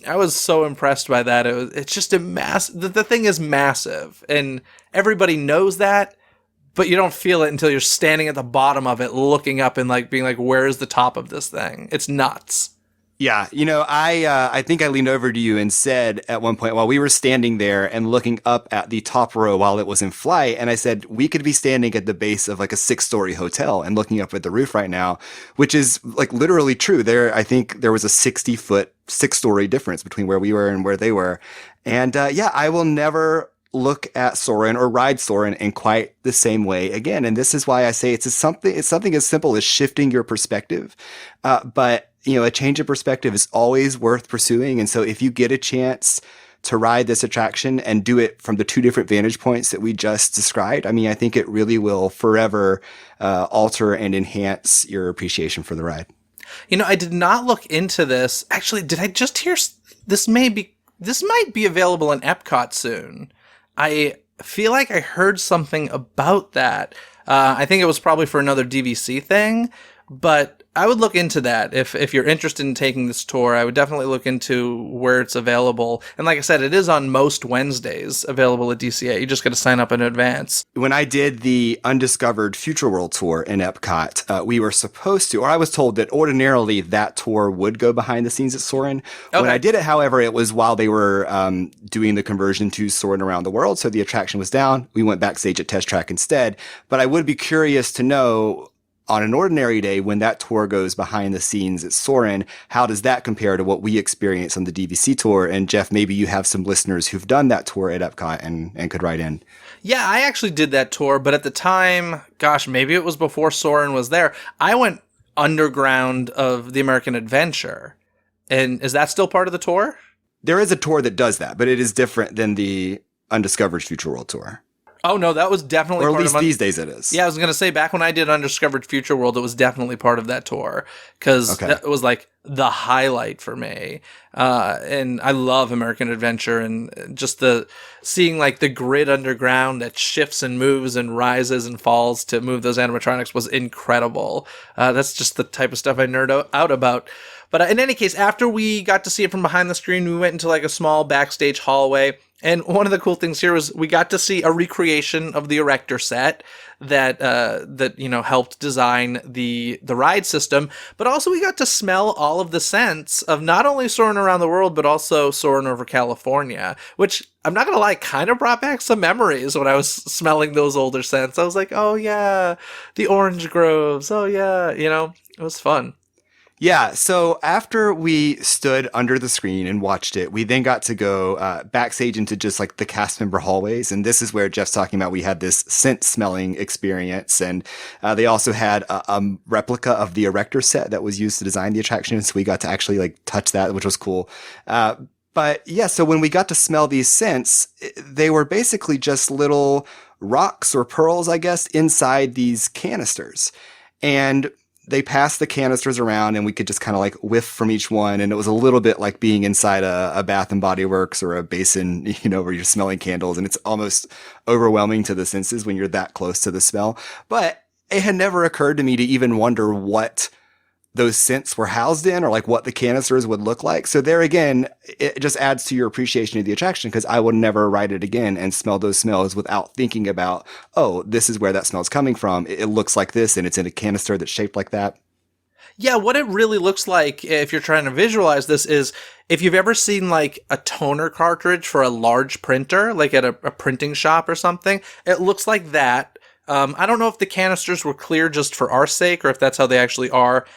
I was so impressed by that. It's just the thing is massive, and everybody knows that, but you don't feel it until you're standing at the bottom of it looking up and like being like, where's the top of this thing? It's nuts.
Yeah, I think I leaned over to you and said at one point while we were standing there and looking up at the top row while it was in flight, and I said we could be standing at the base of like a 6-story hotel and looking up at the roof right now, which is like literally true. I think there was a 60-foot 6-story difference between where we were and where they were. And I will never look at Soren or ride Soren in quite the same way again. And this is why I say it's something as simple as shifting your perspective. But a change of perspective is always worth pursuing. And so if you get a chance to ride this attraction and do it from the 2 different vantage points that we just described, I mean, I think it really will forever alter and enhance your appreciation for the ride.
I did not look into this. Actually, did I just hear this might be available in Epcot soon. I feel like I heard something about that. I think it was probably for another DVC thing, but I would look into that. If you're interested in taking this tour, I would definitely look into where it's available. And like I said, it is on most Wednesdays available at DCA. You just got to sign up in advance.
When I did the Undiscovered Future World tour in Epcot, we were supposed to, or I was told that ordinarily that tour would go behind the scenes at Soarin'.
Okay.
When I did it, however, it was while they were doing the conversion to Soarin' Around the World, so the attraction was down. We went backstage at Test Track instead. But I would be curious to know, on an ordinary day, when that tour goes behind the scenes at Soarin', how does that compare to what we experience on the DVC tour? And Jeff, maybe you have some listeners who've done that tour at Epcot and could write in.
Yeah, I actually did that tour, but at the time, gosh, maybe it was before Soren was there. I went underground of the American Adventure. And is that still part of the tour?
There is a tour that does that, but it is different than the Undiscovered Future World tour.
Oh, no, that was definitely
or at
part
least
of
these days it is.
Yeah, I was going to say, back when I did Undiscovered Future World, it was definitely part of that tour, because that was like the highlight for me. And I love American Adventure, and just seeing like the grid underground that shifts and moves and rises and falls to move those animatronics was incredible. That's just the type of stuff I nerd out about. But in any case, after we got to see it from behind the screen, we went into like a small backstage hallway. And one of the cool things here was we got to see a recreation of the Erector set that helped design the ride system, but also we got to smell all of the scents of not only Soarin' Around the World, but also Soarin' over California, which I'm not going to lie, kind of brought back some memories when I was smelling those older scents. I was like, oh yeah, the orange groves. Oh yeah, it was fun.
Yeah, so after we stood under the screen and watched it, we then got to go backstage into just like the cast member hallways. And this is where Jeff's talking about we had this scent smelling experience. And they also had a replica of the Erector set that was used to design the attraction. So we got to actually like touch that, which was cool. But yeah, so when we got to smell these scents, they were basically just little rocks or pearls, I guess, inside these canisters. And they passed the canisters around and we could just kind of like whiff from each one. And it was a little bit like being inside a Bath and Body Works or a basin, where you're smelling candles, and it's almost overwhelming to the senses when you're that close to the smell. But it had never occurred to me to even wonder what those scents were housed in or like what the canisters would look like. So there again, it just adds to your appreciation of the attraction, because I would never ride it again and smell those smells without thinking about, oh, this is where that smell's coming from. It looks like this and it's in a canister that's shaped like that.
Yeah, what it really looks like, if you're trying to visualize this, is if you've ever seen like a toner cartridge for a large printer, like at a printing shop or something, it looks like that. I don't know if the canisters were clear just for our sake or if that's how they actually are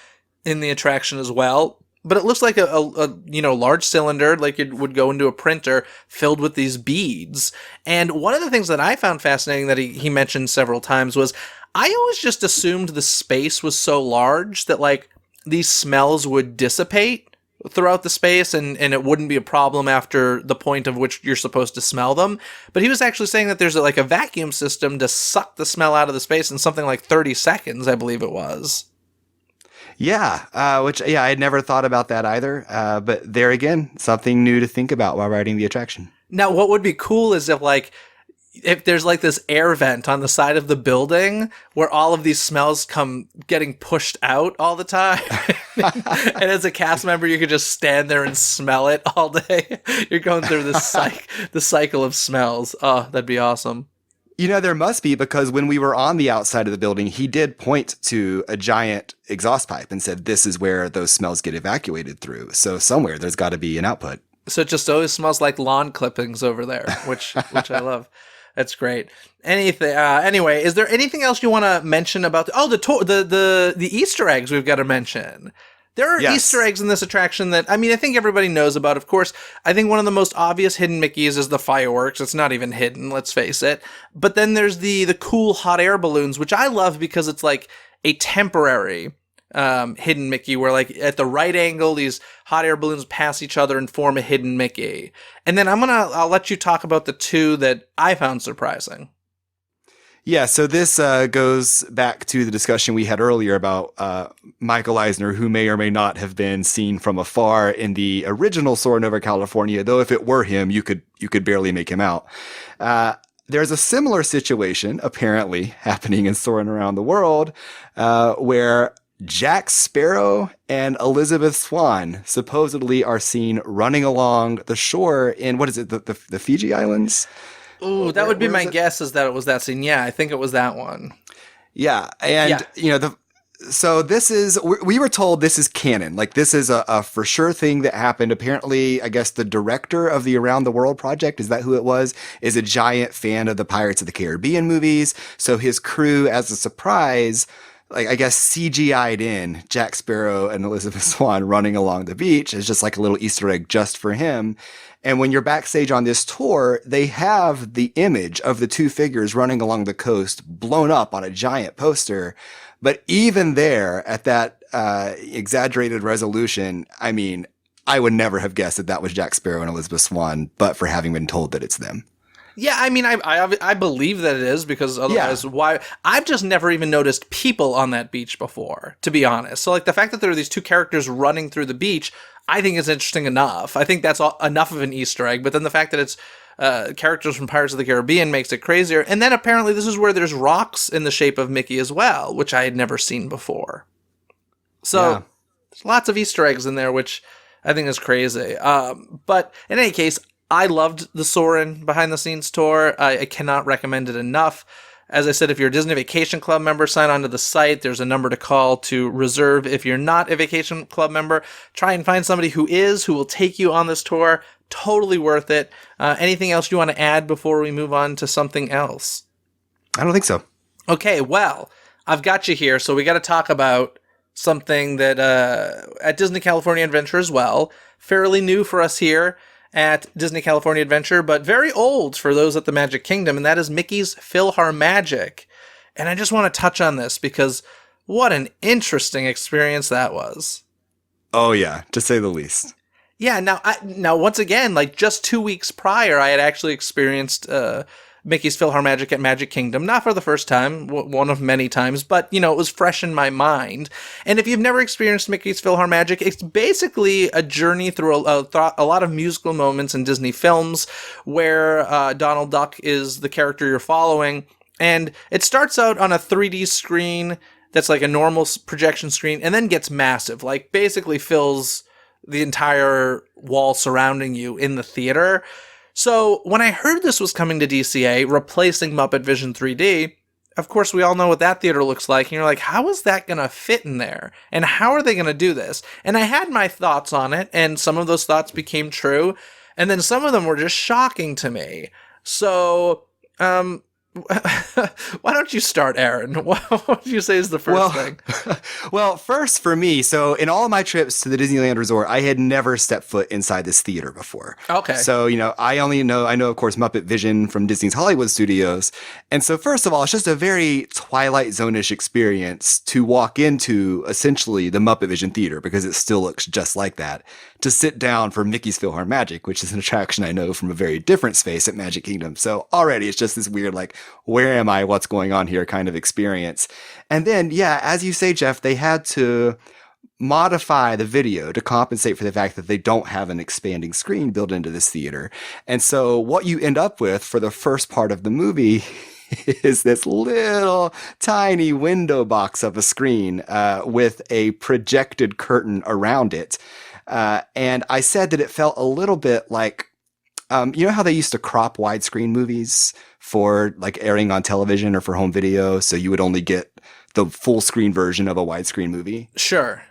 in the attraction as well, but it looks like a large cylinder, like it would go into a printer filled with these beads. And one of the things that I found fascinating that he mentioned several times was I always just assumed the space was so large that like these smells would dissipate throughout the space and it wouldn't be a problem after the point of which you're supposed to smell them. But he was actually saying that there's like a vacuum system to suck the smell out of the space in something like 30 seconds, I believe it was.
Yeah, I had never thought about that either. But there again, something new to think about while riding the attraction. Now,
what would be cool is if there's like this air vent on the side of the building where all of these smells come getting pushed out all the time. And as a cast member, you could just stand there and smell it all day. You're going through the cycle of smells. Oh, that'd be awesome.
There must be, because when we were on the outside of the building, he did point to a giant exhaust pipe and said, this is where those smells get evacuated through. So somewhere there's got to be an output.
So it just always smells like lawn clippings over there, which I love. That's great. Anyway, is there anything else you want to mention about the Easter eggs we've got to mention? There are Easter eggs in this attraction that, I think everybody knows about. Of course, I think one of the most obvious hidden Mickeys is the fireworks. It's not even hidden, let's face it. But then there's the cool hot air balloons, which I love because it's like a temporary hidden Mickey where like at the right angle, these hot air balloons pass each other and form a hidden Mickey. And then I'll let you talk about the two that I found surprising.
Yeah, so this goes back to the discussion we had earlier about Michael Eisner, who may or may not have been seen from afar in the original Soarin' over California, though if it were him, you could barely make him out. there's a similar situation apparently happening in Soarin' Around the World, where Jack Sparrow and Elizabeth Swann supposedly are seen running along the shore in, what is it, the Fiji Islands?
Ooh, that would be my guess, is that it was that scene. Yeah, I think it was that one.
Yeah, and so this is, we were told this is canon. Like, this is a for sure thing that happened. Apparently, I guess the director of the Around the World project, is that who it was, is a giant fan of the Pirates of the Caribbean movies. So his crew, as a surprise, like, I guess CGI'd in Jack Sparrow and Elizabeth Swann running along the beach as just like a little Easter egg just for him. And when you're backstage on this tour, they have the image of the two figures running along the coast blown up on a giant poster. But even there, at that exaggerated resolution, I mean, I would never have guessed that that was Jack Sparrow and Elizabeth Swann, but for having been told that it's them.
Yeah, I mean, I believe that it is, because otherwise, why? I've just never even noticed people on that beach before, to be honest. So, like, the fact that there are these two characters running through the beach, I think is interesting enough. I think that's enough of an Easter egg. But then the fact that it's characters from Pirates of the Caribbean makes it crazier. And then apparently this is where there's rocks in the shape of Mickey as well, which I had never seen before. So there's lots of Easter eggs in there, which I think is crazy. But in any case, I loved the Soarin' behind-the-scenes tour. I cannot recommend it enough. As I said, if you're a Disney Vacation Club member, sign on to the site. There's a number to call to reserve. If you're not a Vacation Club member, try and find somebody who will take you on this tour. Totally worth it. Anything else you want to add before we move on to something else?
I don't think so.
Okay, well, I've got you here, so we got to talk about something that at Disney California Adventure as well, fairly new for us here at Disney California Adventure, but very old for those at the Magic Kingdom, and that is Mickey's PhilharMagic. And I just want to touch on this because what an interesting experience that was.
Oh yeah, to say the least.
Yeah, now once again, like just 2 weeks prior, I had actually experienced Mickey's PhilharMagic at Magic Kingdom, not for the first time, one of many times, but, it was fresh in my mind. And if you've never experienced Mickey's PhilharMagic, it's basically a journey through a lot of musical moments in Disney films where Donald Duck is the character you're following. And it starts out on a 3D screen that's like a normal projection screen and then gets massive, like basically fills the entire wall surrounding you in the theater. So when I heard this was coming to DCA, replacing Muppet Vision 3D, of course we all know what that theater looks like, and you're like, how is that going to fit in there? And how are they going to do this? And I had my thoughts on it, and some of those thoughts became true, and then some of them were just shocking to me. So, why don't you start, Aaron? What do you say is the first thing?
Well, first for me, so in all of my trips to the Disneyland Resort, I had never stepped foot inside this theater before.
Okay.
So, I know, of course, Muppet Vision from Disney's Hollywood Studios. And so first of all, it's just a very Twilight Zone-ish experience to walk into essentially the Muppet Vision Theater, because it still looks just like that, to sit down for Mickey's PhilharMagic, which is an attraction I know from a very different space at Magic Kingdom. So already it's just this weird, like, where am I? What's going on here kind of experience. And then, yeah, as you say, Jeff, they had to modify the video to compensate for the fact that they don't have an expanding screen built into this theater. And so what you end up with for the first part of the movie is this little tiny window box of a screen with a projected curtain around it. And I said that it felt a little bit like, you know how they used to crop widescreen movies for like airing on television or for home video, so you would only get the full screen version of a widescreen movie?
Sure.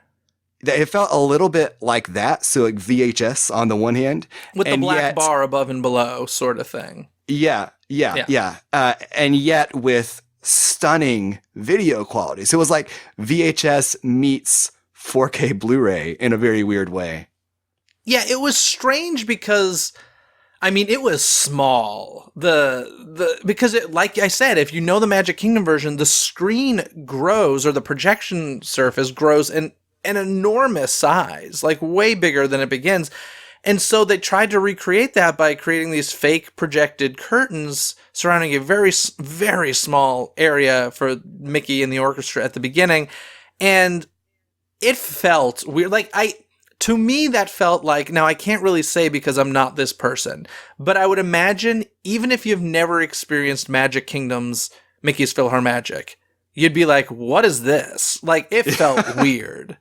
It felt a little bit like that, so like VHS on the one hand.
With the black bar above and below sort of thing.
Yeah. And yet with stunning video quality. So it was like VHS meets 4K Blu-ray in a very weird way.
Yeah, it was strange because, I mean, it was small. Because it, like I said, if you know the Magic Kingdom version, the screen grows, or the projection surface grows in an enormous size, like way bigger than it begins. And so they tried to recreate that by creating these fake projected curtains surrounding a very, very small area for Mickey and the orchestra at the beginning. And it felt weird. Like, To me, that felt like, now I can't really say because I'm not this person, but I would imagine even if you've never experienced Magic Kingdom's Mickey's PhilharMagic, you'd be like, what is this? Like, it felt weird.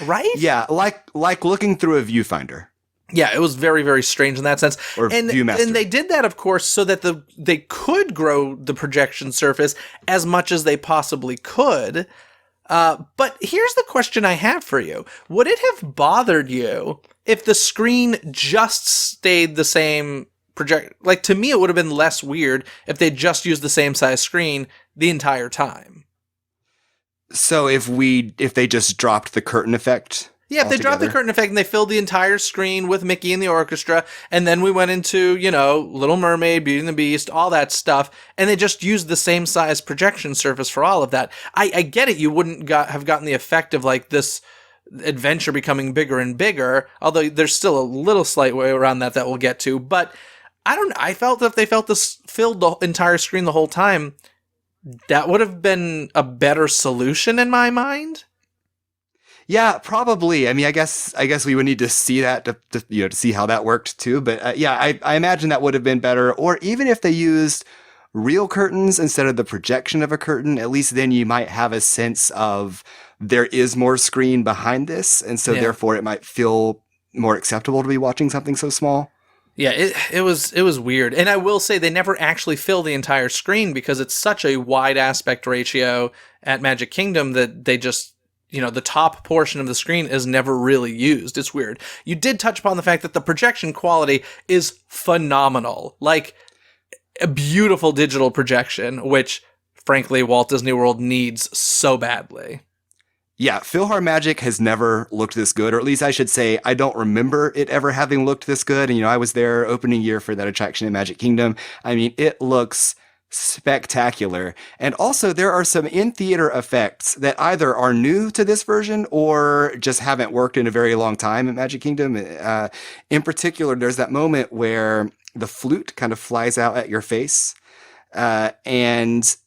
Right?
Yeah, like looking through a viewfinder.
Yeah, it was very, very strange in that sense.
Or Viewmaster.
And they did that, of course, so that they could grow the projection surface as much as they possibly could. But here's the question I have for you. Would it have bothered you if the screen just stayed the same like, to me, it would have been less weird if they just used the same size screen the entire time.
So if they just dropped the curtain effect?
Yeah, if they dropped the curtain effect and they filled the entire screen with Mickey and the orchestra, and then we went into, Little Mermaid, Beauty and the Beast, all that stuff, and they just used the same size projection surface for all of that. I get it, you wouldn't have gotten the effect of, like, this adventure becoming bigger and bigger, although there's still a little slight way around that we'll get to, but I felt that if they felt this filled the entire screen the whole time, that would have been a better solution in my mind.
Yeah, probably. I mean, I guess we would need to see that to see how that worked too. But I imagine that would have been better. Or even if they used real curtains instead of the projection of a curtain, at least then you might have a sense of there is more screen behind this, and so therefore it might feel more acceptable to be watching something so small.
Yeah, it was weird. And I will say they never actually fill the entire screen because it's such a wide aspect ratio at Magic Kingdom that they just, the top portion of the screen is never really used. It's weird. You did touch upon the fact that the projection quality is phenomenal. Like, a beautiful digital projection, which, frankly, Walt Disney World needs so badly.
Yeah, PhilharMagic has never looked this good, or at least I should say I don't remember it ever having looked this good. And, I was there opening year for that attraction in Magic Kingdom. I mean, it looks spectacular. And also there are some in-theater effects that either are new to this version or just haven't worked in a very long time in Magic Kingdom. In particular, there's that moment where the flute kind of flies out at your face. And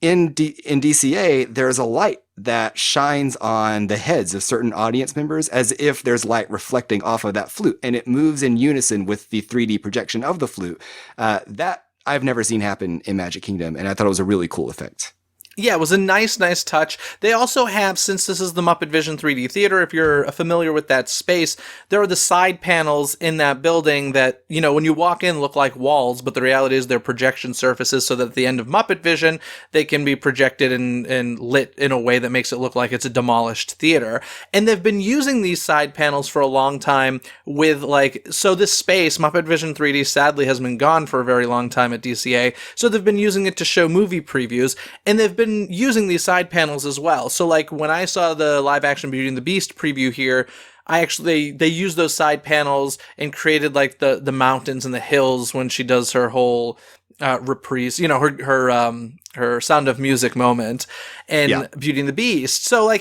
in DCA, there's a light that shines on the heads of certain audience members as if there's light reflecting off of that flute, and it moves in unison with the 3D projection of the flute. That I've never seen happen in Magic Kingdom, and I thought it was a really cool effect.
Yeah, it was a nice touch. They also have, since this is the Muppet Vision 3D Theater, if you're familiar with that space, there are the side panels in that building that, when you walk in look like walls, but the reality is they're projection surfaces so that at the end of Muppet Vision, they can be projected and lit in a way that makes it look like it's a demolished theater. And they've been using these side panels for a long time with, so this space, Muppet Vision 3D, sadly has been gone for a very long time at DCA, so they've been using it to show movie previews, and they've been using these side panels as well. So when I saw the live action Beauty and the Beast preview here, they used those side panels and created the mountains and the hills when she does her whole reprise, her Sound of Music moment and Beauty and the Beast. So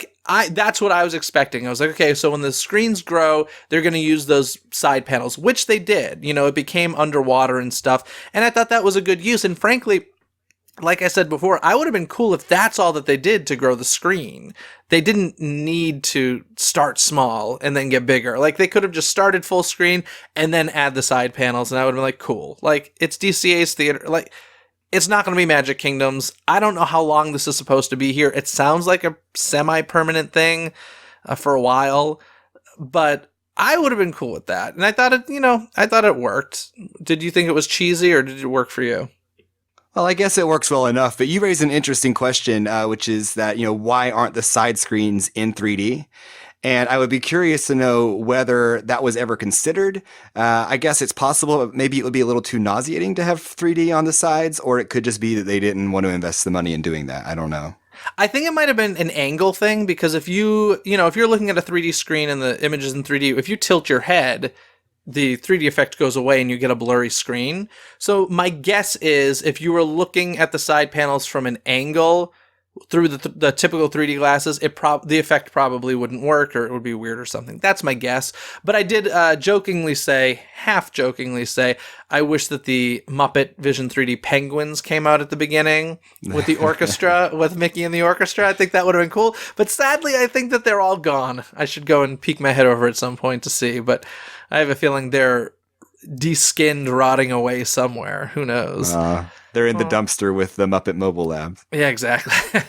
that's what I was expecting. I was like, okay, so when the screens grow, they're going to use those side panels, which they did. It became underwater and stuff. And I thought that was a good use. And frankly, like I said before, I would have been cool if that's all that they did to grow the screen. They didn't need to start small and then get bigger. They could have just started full screen and then add the side panels, and I would have been like, cool. It's DCA's theater. It's not going to be Magic Kingdom's. I don't know how long this is supposed to be here. It sounds like a semi-permanent thing for a while, but I would have been cool with that. And I thought it worked. Did you think it was cheesy, or did it work for you?
Well, I guess it works well enough, but you raise an interesting question, which is that, why aren't the side screens in 3D? And I would be curious to know whether that was ever considered. I guess it's possible, maybe it would be a little too nauseating to have 3D on the sides, or it could just be that they didn't want to invest the money in doing that. I don't know.
I think it might have been an angle thing, because if you're looking at a 3D screen and the images in 3D, if you tilt your head, the 3D effect goes away and you get a blurry screen. So my guess is if you were looking at the side panels from an angle through the typical 3D glasses, the effect probably wouldn't work, or it would be weird or something. That's my guess. But I did half jokingly say, I wish that the Muppet Vision 3D penguins came out at the beginning with the orchestra, with Mickey and the orchestra. I think that would have been cool. But sadly, I think that they're all gone. I should go and peek my head over at some point to see. But I have a feeling they're de-skinned, rotting away somewhere. Who knows?
They're in the dumpster with the Muppet Mobile Lab.
Yeah, exactly.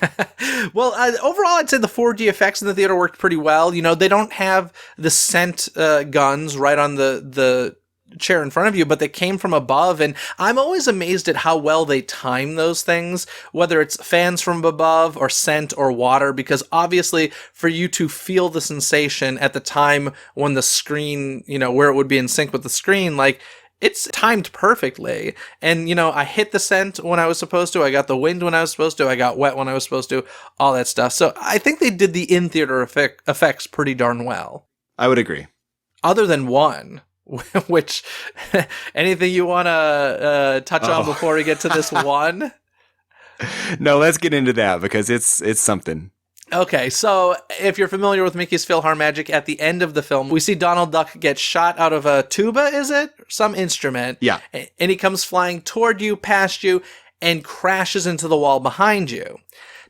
Well, overall, I'd say the 4D effects in the theater worked pretty well. You know, they don't have the scent guns right on the chair in front of you, but they came from above, and I'm always amazed at how well they time those things, whether it's fans from above or scent or water, because obviously for you to feel the sensation at the time when the screen, you know, where it would be in sync with the screen, like, it's timed perfectly. And, you know, I hit the scent when I was supposed to. I got the wind when I was supposed to. I got wet when I was supposed to. All that stuff. So I think they did the in-theater effects pretty darn well.
I would agree.
Other than one, which, anything you want to touch on before we get to this one?
No, let's get into that because it's something.
Okay, so if you're familiar with Mickey's PhilharMagic, at the end of the film, we see Donald Duck get shot out of a tuba, is it? Some instrument.
Yeah.
And he comes flying toward you, past you, and crashes into the wall behind you.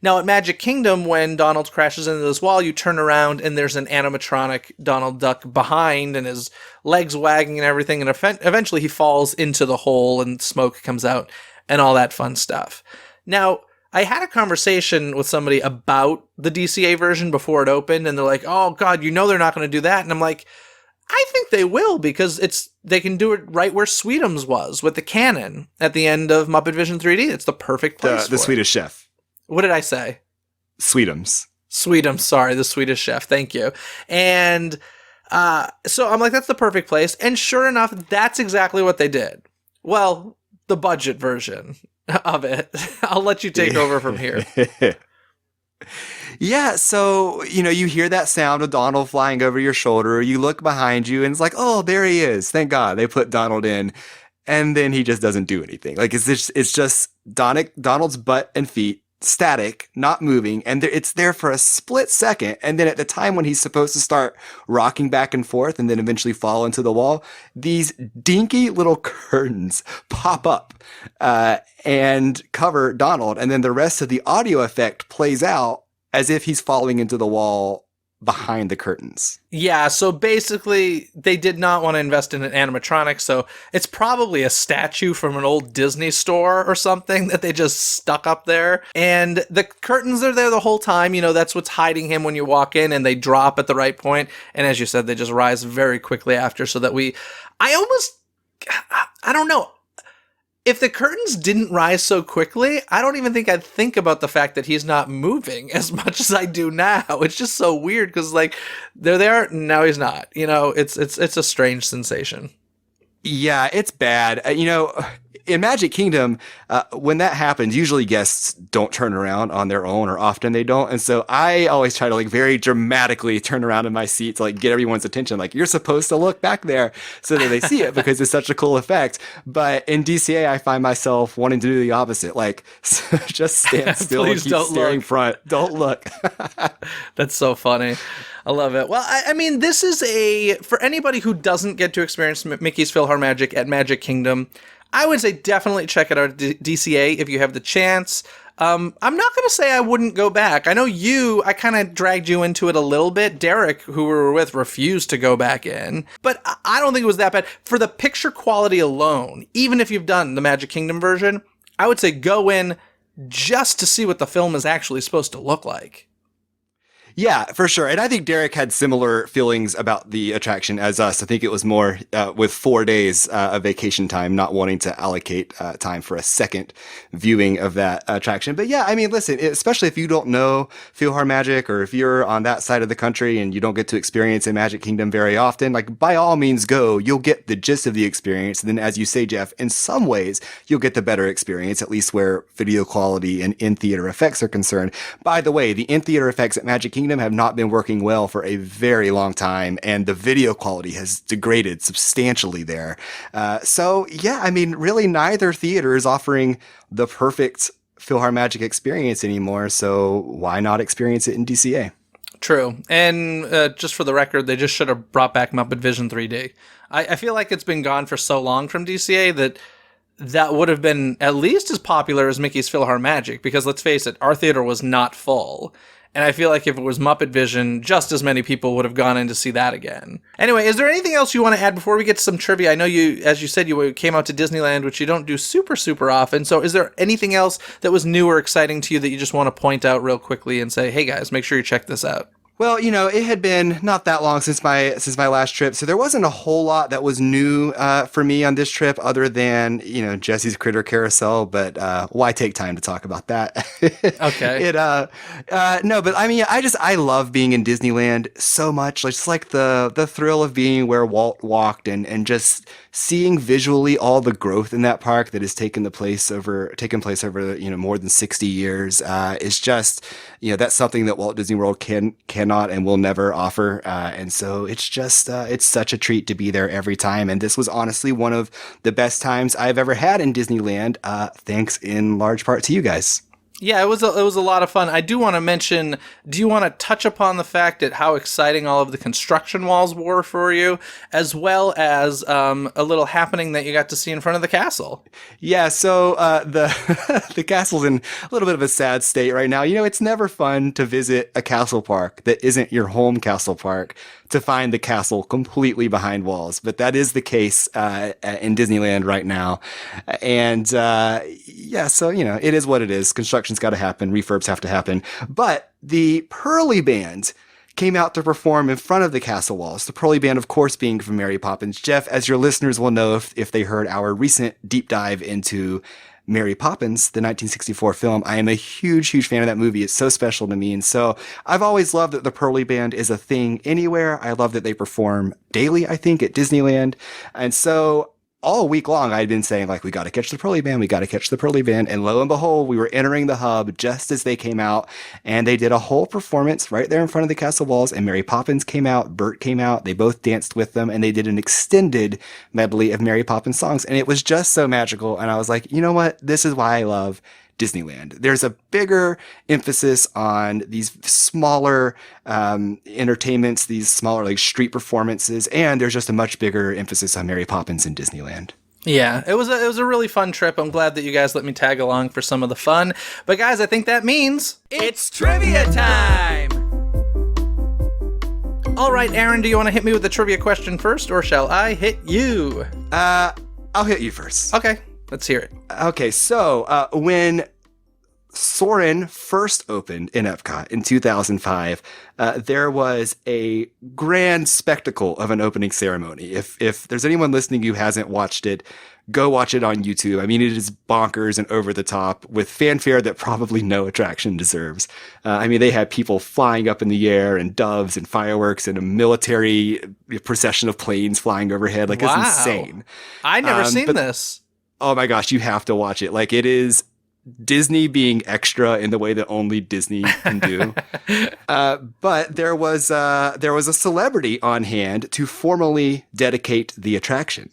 Now, at Magic Kingdom, when Donald crashes into this wall, you turn around and there's an animatronic Donald Duck behind and his legs wagging and everything, and eventually he falls into the hole and smoke comes out and all that fun stuff. Now, I had a conversation with somebody about the DCA version before it opened, and they're like, oh, God, you know they're not going to do that. And I'm like, I think they will, because they can do it right where Sweetums was with the cannon at the end of Muppet Vision 3D. It's the perfect place
The Swedish Chef.
What did I say?
Sweetums.
Sweetums, sorry, the Swedish Chef. Thank you. And so I'm like, that's the perfect place. And sure enough, that's exactly what they did. Well, the budget version of it. I'll let you take over from here.
Yeah, so, you know, you hear that sound of Donald flying over your shoulder, you look behind you, and it's like, oh, there he is. Thank God they put Donald in. And then he just doesn't do anything. Like, it's just Donald's butt and feet, static, not moving, and it's there for a split second. And then at the time when he's supposed to start rocking back and forth and then eventually fall into the wall, these dinky little curtains pop up and cover Donald. And then the rest of the audio effect plays out as if he's falling into the wall behind the curtains.
Yeah, so basically they did not want to invest in an animatronic, so it's probably a statue from an old Disney store or something that they just stuck up there. And the curtains are there the whole time, you know, that's what's hiding him when you walk in, and they drop at the right point. And as you said, they just rise very quickly after, so that I don't know. If the curtains didn't rise so quickly, I don't even think I'd think about the fact that he's not moving as much as I do now. It's just so weird because, like, they're there, now he's not. You know, it's a strange sensation.
Yeah, it's bad. You know, in Magic Kingdom, when that happens, usually guests don't turn around on their own, or often they don't. And so I always try to, like, very dramatically turn around in my seat to, like, get everyone's attention. Like, you're supposed to look back there so that they see it because it's such a cool effect. But in DCA, I find myself wanting to do the opposite. Like, just stand still and keep staring front. Don't look.
That's so funny. I love it. Well, I mean, this is for anybody who doesn't get to experience Mickey's PhilharMagic at Magic Kingdom, I would say definitely check it out at DCA if you have the chance. I'm not going to say I wouldn't go back. I know I kind of dragged you into it a little bit. Derek, who we were with, refused to go back in. But I don't think it was that bad. For the picture quality alone, even if you've done the Magic Kingdom version, I would say go in just to see what the film is actually supposed to look like.
Yeah, for sure. And I think Derek had similar feelings about the attraction as us. I think it was more with 4 days of vacation time, not wanting to allocate time for a second viewing of that attraction. But yeah, I mean, listen, especially if you don't know PhilharMagic, or if you're on that side of the country and you don't get to experience a Magic Kingdom very often, like, by all means go. You'll get the gist of the experience. And then, as you say, Jeff, in some ways, you'll get the better experience, at least where video quality and in-theater effects are concerned. By the way, the in-theater effects at Magic Kingdom have not been working well for a very long time, and the video quality has degraded substantially there. So yeah, I mean, really neither theater is offering the perfect PhilharMagic experience anymore, so why not experience it in DCA?
True. And just for the record, they just should have brought back Muppet Vision 3D. I feel like it's been gone for so long from DCA that would have been at least as popular as Mickey's PhilharMagic, because let's face it, our theater was not full. And I feel like if it was Muppet Vision, just as many people would have gone in to see that again. Anyway, is there anything else you want to add before we get to some trivia? I know you, as you said, you came out to Disneyland, which you don't do super, super often. So is there anything else that was new or exciting to you that you just want to point out real quickly and say, hey guys, make sure you check this out?
Well, it had been not that long since my last trip, so there wasn't a whole lot that was new for me on this trip, other than Jesse's Critter Carousel. But why take time to talk about that?
Okay.
No, but I mean, I love being in Disneyland so much. Just like the thrill of being where Walt walked and just seeing visually all the growth in that park that has taken place over more than 60 years is just that's something that Walt Disney World cannot and will never offer, and so it's just it's such a treat to be there every time. And this was honestly one of the best times I've ever had in Disneyland, thanks in large part to you guys.
Yeah, it was a lot of fun. I do want to mention, do you want to touch upon the fact that how exciting all of the construction walls were for you, as well as a little happening that you got to see in front of the castle?
Yeah, so the castle's in a little bit of a sad state right now. It's never fun to visit a castle park that isn't your home castle park to find the castle completely behind walls. But that is the case in Disneyland right now. And so, it is what it is. Construction's got to happen. Refurbs have to happen. But the Pearly Band came out to perform in front of the castle walls. The Pearly Band, of course, being from Mary Poppins. Jeff, as your listeners will know if they heard our recent deep dive into Mary Poppins, the 1964 film, I am a huge, huge fan of that movie. It's so special to me. And so I've always loved that the Pearly Band is a thing anywhere. I love that they perform daily, I think, at Disneyland. And so all week long, I'd been saying, we got to catch the Pearly Band. We got to catch the Pearly Band. And lo and behold, we were entering the hub just as they came out. And they did a whole performance right there in front of the castle walls. And Mary Poppins came out. Bert came out. They both danced with them. And they did an extended medley of Mary Poppins songs. And it was just so magical. And I was like, you know what? This is why I love Disneyland. There's a bigger emphasis on these smaller entertainments, these smaller street performances, and there's just a much bigger emphasis on Mary Poppins in Disneyland.
Yeah, it was a really fun trip. I'm glad that you guys let me tag along for some of the fun. But guys, I think that means it's trivia time! All right, Aaron, do you want to hit me with the trivia question first, or shall I hit you?
I'll hit you first.
Okay. Let's hear it.
Okay, so when Soren first opened in Epcot in 2005, there was a grand spectacle of an opening ceremony. If there's anyone listening who hasn't watched it, go watch it on YouTube. I mean, it is bonkers and over the top with fanfare that probably no attraction deserves. They had people flying up in the air and doves and fireworks and a military procession of planes flying overhead. It's insane.
I never seen this.
Oh my gosh, you have to watch it. It is Disney being extra in the way that only Disney can do. But there was a celebrity on hand to formally dedicate the attraction.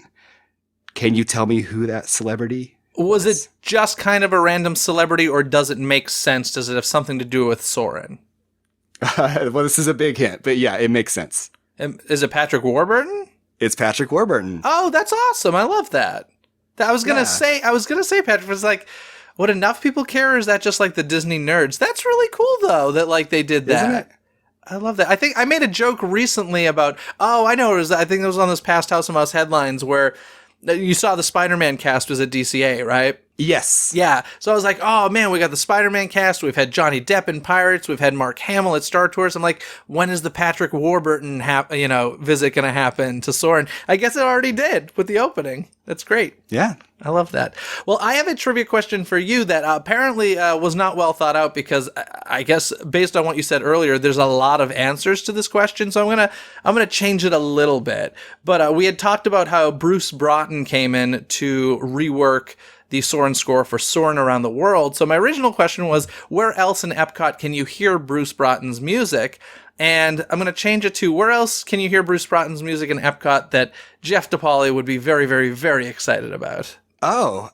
Can you tell me who that celebrity was?
Was it just kind of a random celebrity, or does it make sense? Does it have something to do with Soren?
Well, this is a big hint, but yeah, it makes sense.
Is it Patrick Warburton?
It's Patrick Warburton.
Oh, that's awesome. I love that. I was gonna say Patrick was would enough people care, or is that just the Disney nerds? That's really cool though that they did that.
Isn't it?
I love that. I think I made a joke recently about, I know I think it was on this past House of Mouse headlines where you saw the Spider-Man cast was at DCA, right?
Yes.
Yeah. So I was like, oh man, we got the Spider-Man cast. We've had Johnny Depp in Pirates. We've had Mark Hamill at Star Tours. I'm like, when is the Patrick Warburton visit going to happen to Soren? I guess it already did with the opening. That's great.
Yeah.
I love that. Well, I have a trivia question for you that apparently was not well thought out, because I guess based on what you said earlier, there's a lot of answers to this question. So I'm gonna change it a little bit. But we had talked about how Bruce Broughton came in to rework the Soren score for Soarin' Around the World. So my original question was, where else in Epcot can you hear Bruce Broughton's music? And I'm going to change it to, where else can you hear Bruce Broughton's music in Epcot that Jeff DePaoli would be very, very, very excited about?
Oh,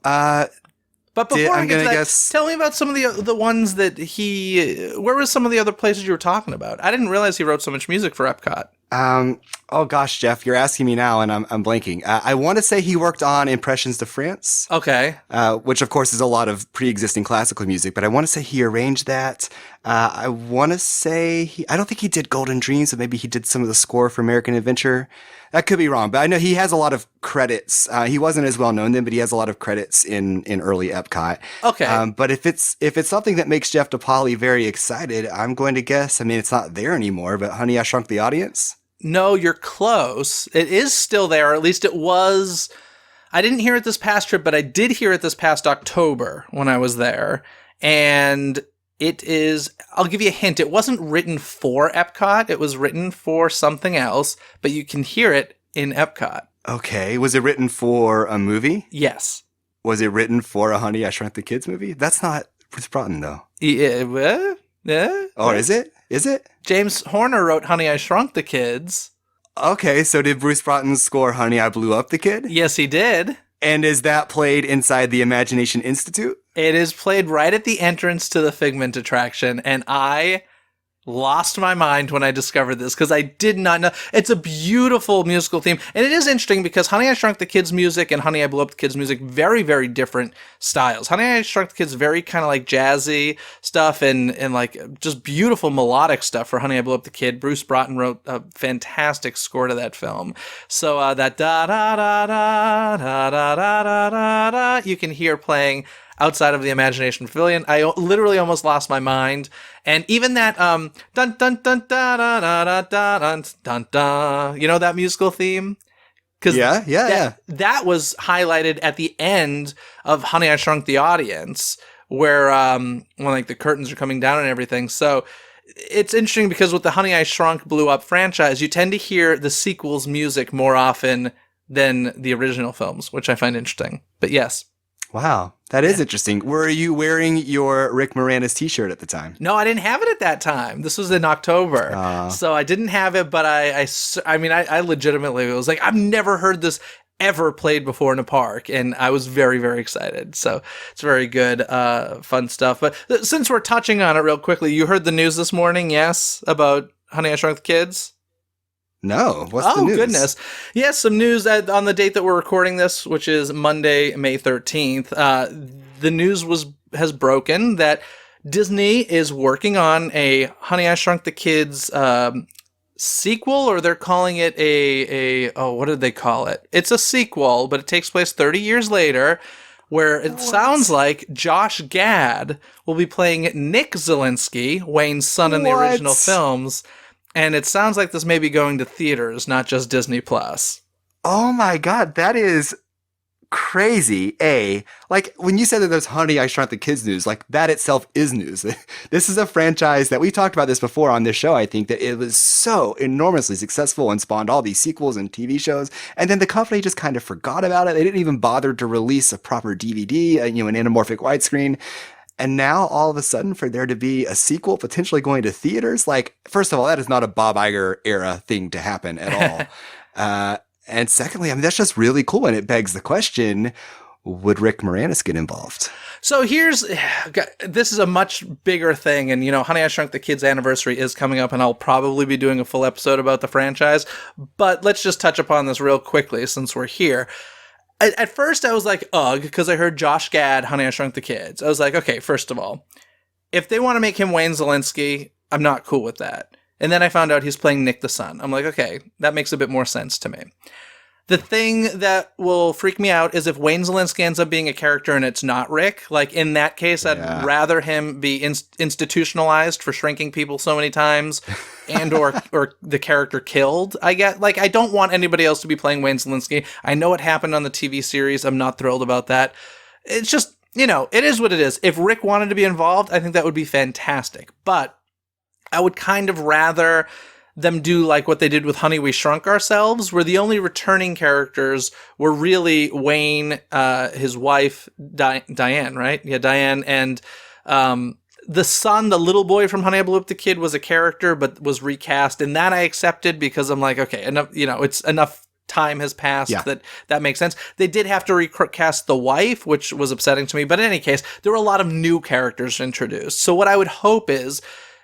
But before I
I'm
get to
gonna
that,
guess-
tell me about some of the ones that where were some of the other places you were talking about? I didn't realize he wrote so much music for Epcot.
Oh gosh, Jeff, you're asking me now, and I'm blanking. I want to say he worked on Impressions de France,
Okay.
which of course is a lot of pre-existing classical music. But I want to say he arranged that. I want to say I don't think he did Golden Dreams, but maybe he did some of the score for American Adventure. That could be wrong, but I know he has a lot of credits. He wasn't as well known then, but he has a lot of credits in early Epcot.
Okay.
But if it's something that makes Jeff DePaoli very excited, I'm going to guess. I mean, it's not there anymore, but Honey, I Shrunk the Audience.
No, you're close. It is still there, or at least it was. I didn't hear it this past trip, but I did hear it this past October when I was there. And it is, I'll give you a hint. It wasn't written for Epcot. It was written for something else, but you can hear it in Epcot.
Okay. Was it written for a movie?
Yes.
Was it written for a Honey, I Shrunk the Kids movie? That's not Bruce Broughton, though.
Yeah.
Or is it? Is it?
James Horner wrote Honey, I Shrunk the Kids.
Okay, so did Bruce Broughton score Honey, I Blew Up the Kid?
Yes, he did.
And is that played inside the Imagination Institute?
It is played right at the entrance to the Figment attraction, and I lost my mind when I discovered this because I did not know. It's a beautiful musical theme, and it is interesting because Honey, I Shrunk the Kids music and Honey, I Blew Up the Kids music, very, very different styles. Honey, I Shrunk the Kids, very kind of like jazzy stuff and like just beautiful melodic stuff for Honey, I Blew Up the Kid. Bruce Broughton wrote a fantastic score to that film. So that da da da da da da da da da da you can hear playing outside of the Imagination Pavilion. I literally almost lost my mind. And even that dun dun dun dun da da da da dun dun dun, you know that musical theme?
Yeah.
That was highlighted at the end of Honey, I Shrunk the Audience, where when like the curtains are coming down and everything. So it's interesting because with the Honey, I Shrunk Blew Up franchise, you tend to hear the sequel's music more often than the original films, which I find interesting. But yes.
Wow, that is interesting. Were you wearing your Rick Moranis t-shirt at the time?
No, I didn't have it at that time. This was in October. So I didn't have it, but I mean, I legitimately was like, I've never heard this ever played before in a park. And I was very, very excited. So it's very good, fun stuff. But since we're touching on it real quickly, you heard the news this morning, yes, about Honey, I Shrunk the Kids?
No. What's the news? Oh,
goodness. Yes, some news on the date that we're recording this, which is Monday, May 13th. The news has broken that Dizney is working on a Honey, I Shrunk the Kids sequel, or they're calling it what did they call it? It's a sequel, but it takes place 30 years later, where it sounds like Josh Gad will be playing Nick Zielinski, Wayne's son in the original films. And it sounds like this may be going to theaters, not just Disney Plus.
Oh my God, that is crazy. Like when you said that there's Honey, I Shrunk the Kids news, like that itself is news. This is a franchise that we talked about this before on this show. I think that it was so enormously successful and spawned all these sequels and TV shows. And then the company just kind of forgot about it. They didn't even bother to release a proper DVD, an anamorphic widescreen. And now, all of a sudden, for there to be a sequel potentially going to theaters, like, first of all, that is not a Bob Iger era thing to happen at all. And secondly, I mean, that's just really cool. And it begs the question, would Rick Moranis get involved?
So this is a much bigger thing. And, Honey, I Shrunk the Kids anniversary is coming up, and I'll probably be doing a full episode about the franchise. But let's just touch upon this real quickly since we're here. At first, I was like, ugh, because I heard Josh Gad, Honey, I Shrunk the Kids. I was like, okay, first of all, if they want to make him Wayne Zielinski, I'm not cool with that. And then I found out he's playing Nick the son. I'm like, okay, that makes a bit more sense to me. The thing that will freak me out is if Wayne Zielinski ends up being a character and it's not Rick. Like, in that case, I'd rather him be institutionalized for shrinking people so many times and or the character killed. I don't want anybody else to be playing Wayne Zielinski. I know it happened on the TV series. I'm not thrilled about that. It's just, it is what it is. If Rick wanted to be involved, I think that would be fantastic. But I would kind of rather them do like what they did with Honey, We Shrunk Ourselves, where the only returning characters were really Wayne, his wife, Diane, right? Yeah, Diane, and the son, the little boy from Honey, I Blew Up the Kid, was a character, but was recast, and that I accepted because I'm like, okay, enough, it's enough time has passed, that makes sense. They did have to recast the wife, which was upsetting to me. But in any case, there were a lot of new characters introduced. So what I would hope is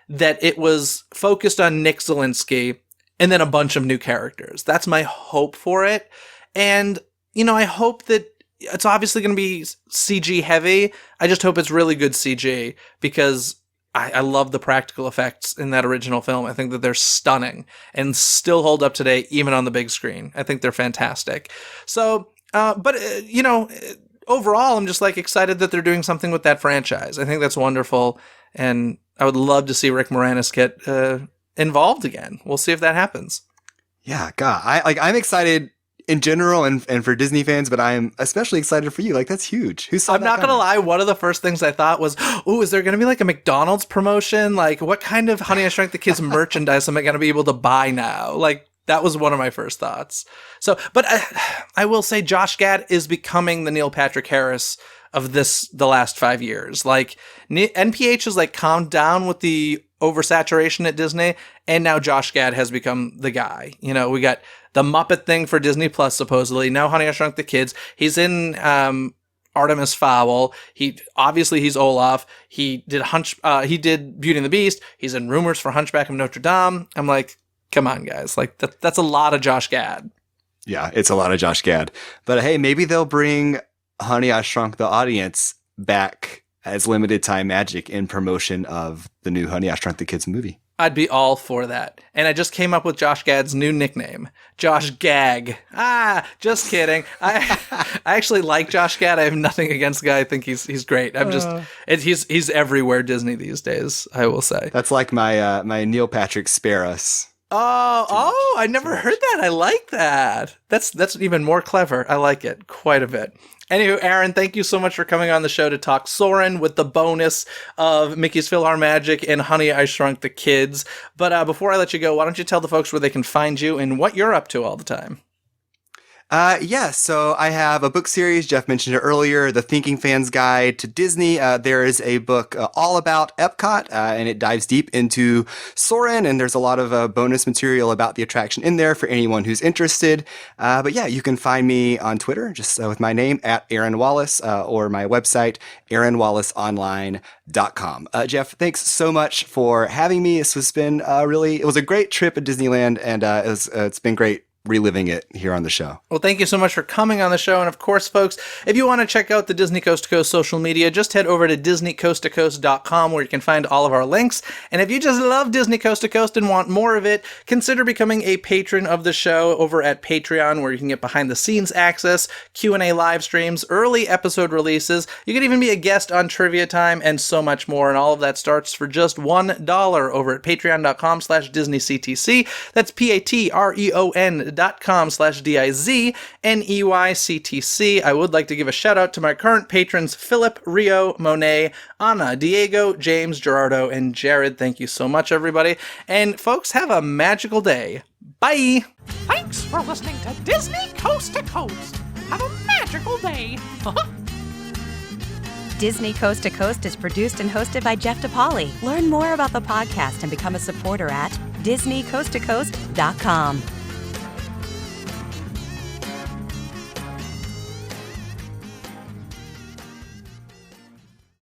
that it was focused on Nick Zielinski and then a bunch of new characters. That's my hope for it. And, I hope that it's obviously going to be CG heavy. I just hope it's really good CG because I love the practical effects in that original film. I think that they're stunning and still hold up today, even on the big screen. I think they're fantastic. So, overall, I'm just excited that they're doing something with that franchise. I think that's wonderful. And I would love to see Rick Moranis get involved again. We'll see if that happens.
Yeah, God, I'm excited in general and for Disney fans, but I'm especially excited for you. That's huge. Who saw that?
I'm not going to lie. One of the first things I thought was, is there going to be a McDonald's promotion? What kind of Honey, I Shrunk the Kids merchandise am I going to be able to buy now? That was one of my first thoughts. So, but I will say Josh Gad is becoming the Neil Patrick Harris of the last 5 years. NPH has calmed down with the oversaturation at Disney, and now Josh Gad has become the guy. We got the Muppet thing for Disney Plus, supposedly. Now Honey, I Shrunk the Kids. He's in Artemis Fowl. He's Olaf. He did Beauty and the Beast. He's in Rumors for Hunchback of Notre Dame. I'm come on, guys. That's a lot of Josh Gad.
Yeah, it's a lot of Josh Gad. But hey, maybe they'll bring Honey, I Shrunk the Audience back as limited time magic in promotion of the new Honey, I Shrunk the Kids movie.
I'd be all for that. And I just came up with Josh Gad's new nickname, Josh Gag. Just kidding. I actually like Josh Gad. I have nothing against the guy. I think he's great. He's everywhere Disney these days, I will say.
That's like my my Neil Patrick Spare Us.
I never heard that. I like that. That's even more clever. I like it quite a bit. Anywho, Aaron, thank you so much for coming on the show to talk Soren with the bonus of Mickey's PhilharMagic and Honey, I Shrunk the Kids. But before I let you go, why don't you tell the folks where they can find you and what you're up to all the time?
So I have a book series. Jeff mentioned it earlier, The Thinking Fan's Guide to Disney. There is a book all about Epcot, and it dives deep into Soren, and there's a lot of bonus material about the attraction in there for anyone who's interested. But yeah, you can find me on Twitter, just with my name, at Aaron Wallace, or my website, aaronwallaceonline.com. Jeff, thanks so much for having me. This has been it was a great trip at Disneyland, and it's been great reliving it here on the show.
Well, thank you so much for coming on the show. And of course, folks, if you want to check out the Disney Coast to Coast social media, just head over to DisneyCoastToCoast.com where you can find all of our links. And if you just love Disney Coast to Coast and want more of it, consider becoming a patron of the show over at Patreon, where you can get behind the scenes access, Q&A live streams, early episode releases. You can even be a guest on Trivia Time and so much more. And all of that starts for just $1 over at patreon.com/DisneyCTC. That's patreon.com/DIZNEYCTC. I would like to give a shout out to my current patrons, Philip, Rio, Monet, Anna, Diego, James, Gerardo, and Jared. Thank you so much, everybody. And folks, have a magical day. Bye!
Thanks for listening to Disney Coast to Coast. Have a magical day.
Disney Coast to Coast is produced and hosted by Jeff DePaoli. Learn more about the podcast and become a supporter at DisneyCoastToCoast.com.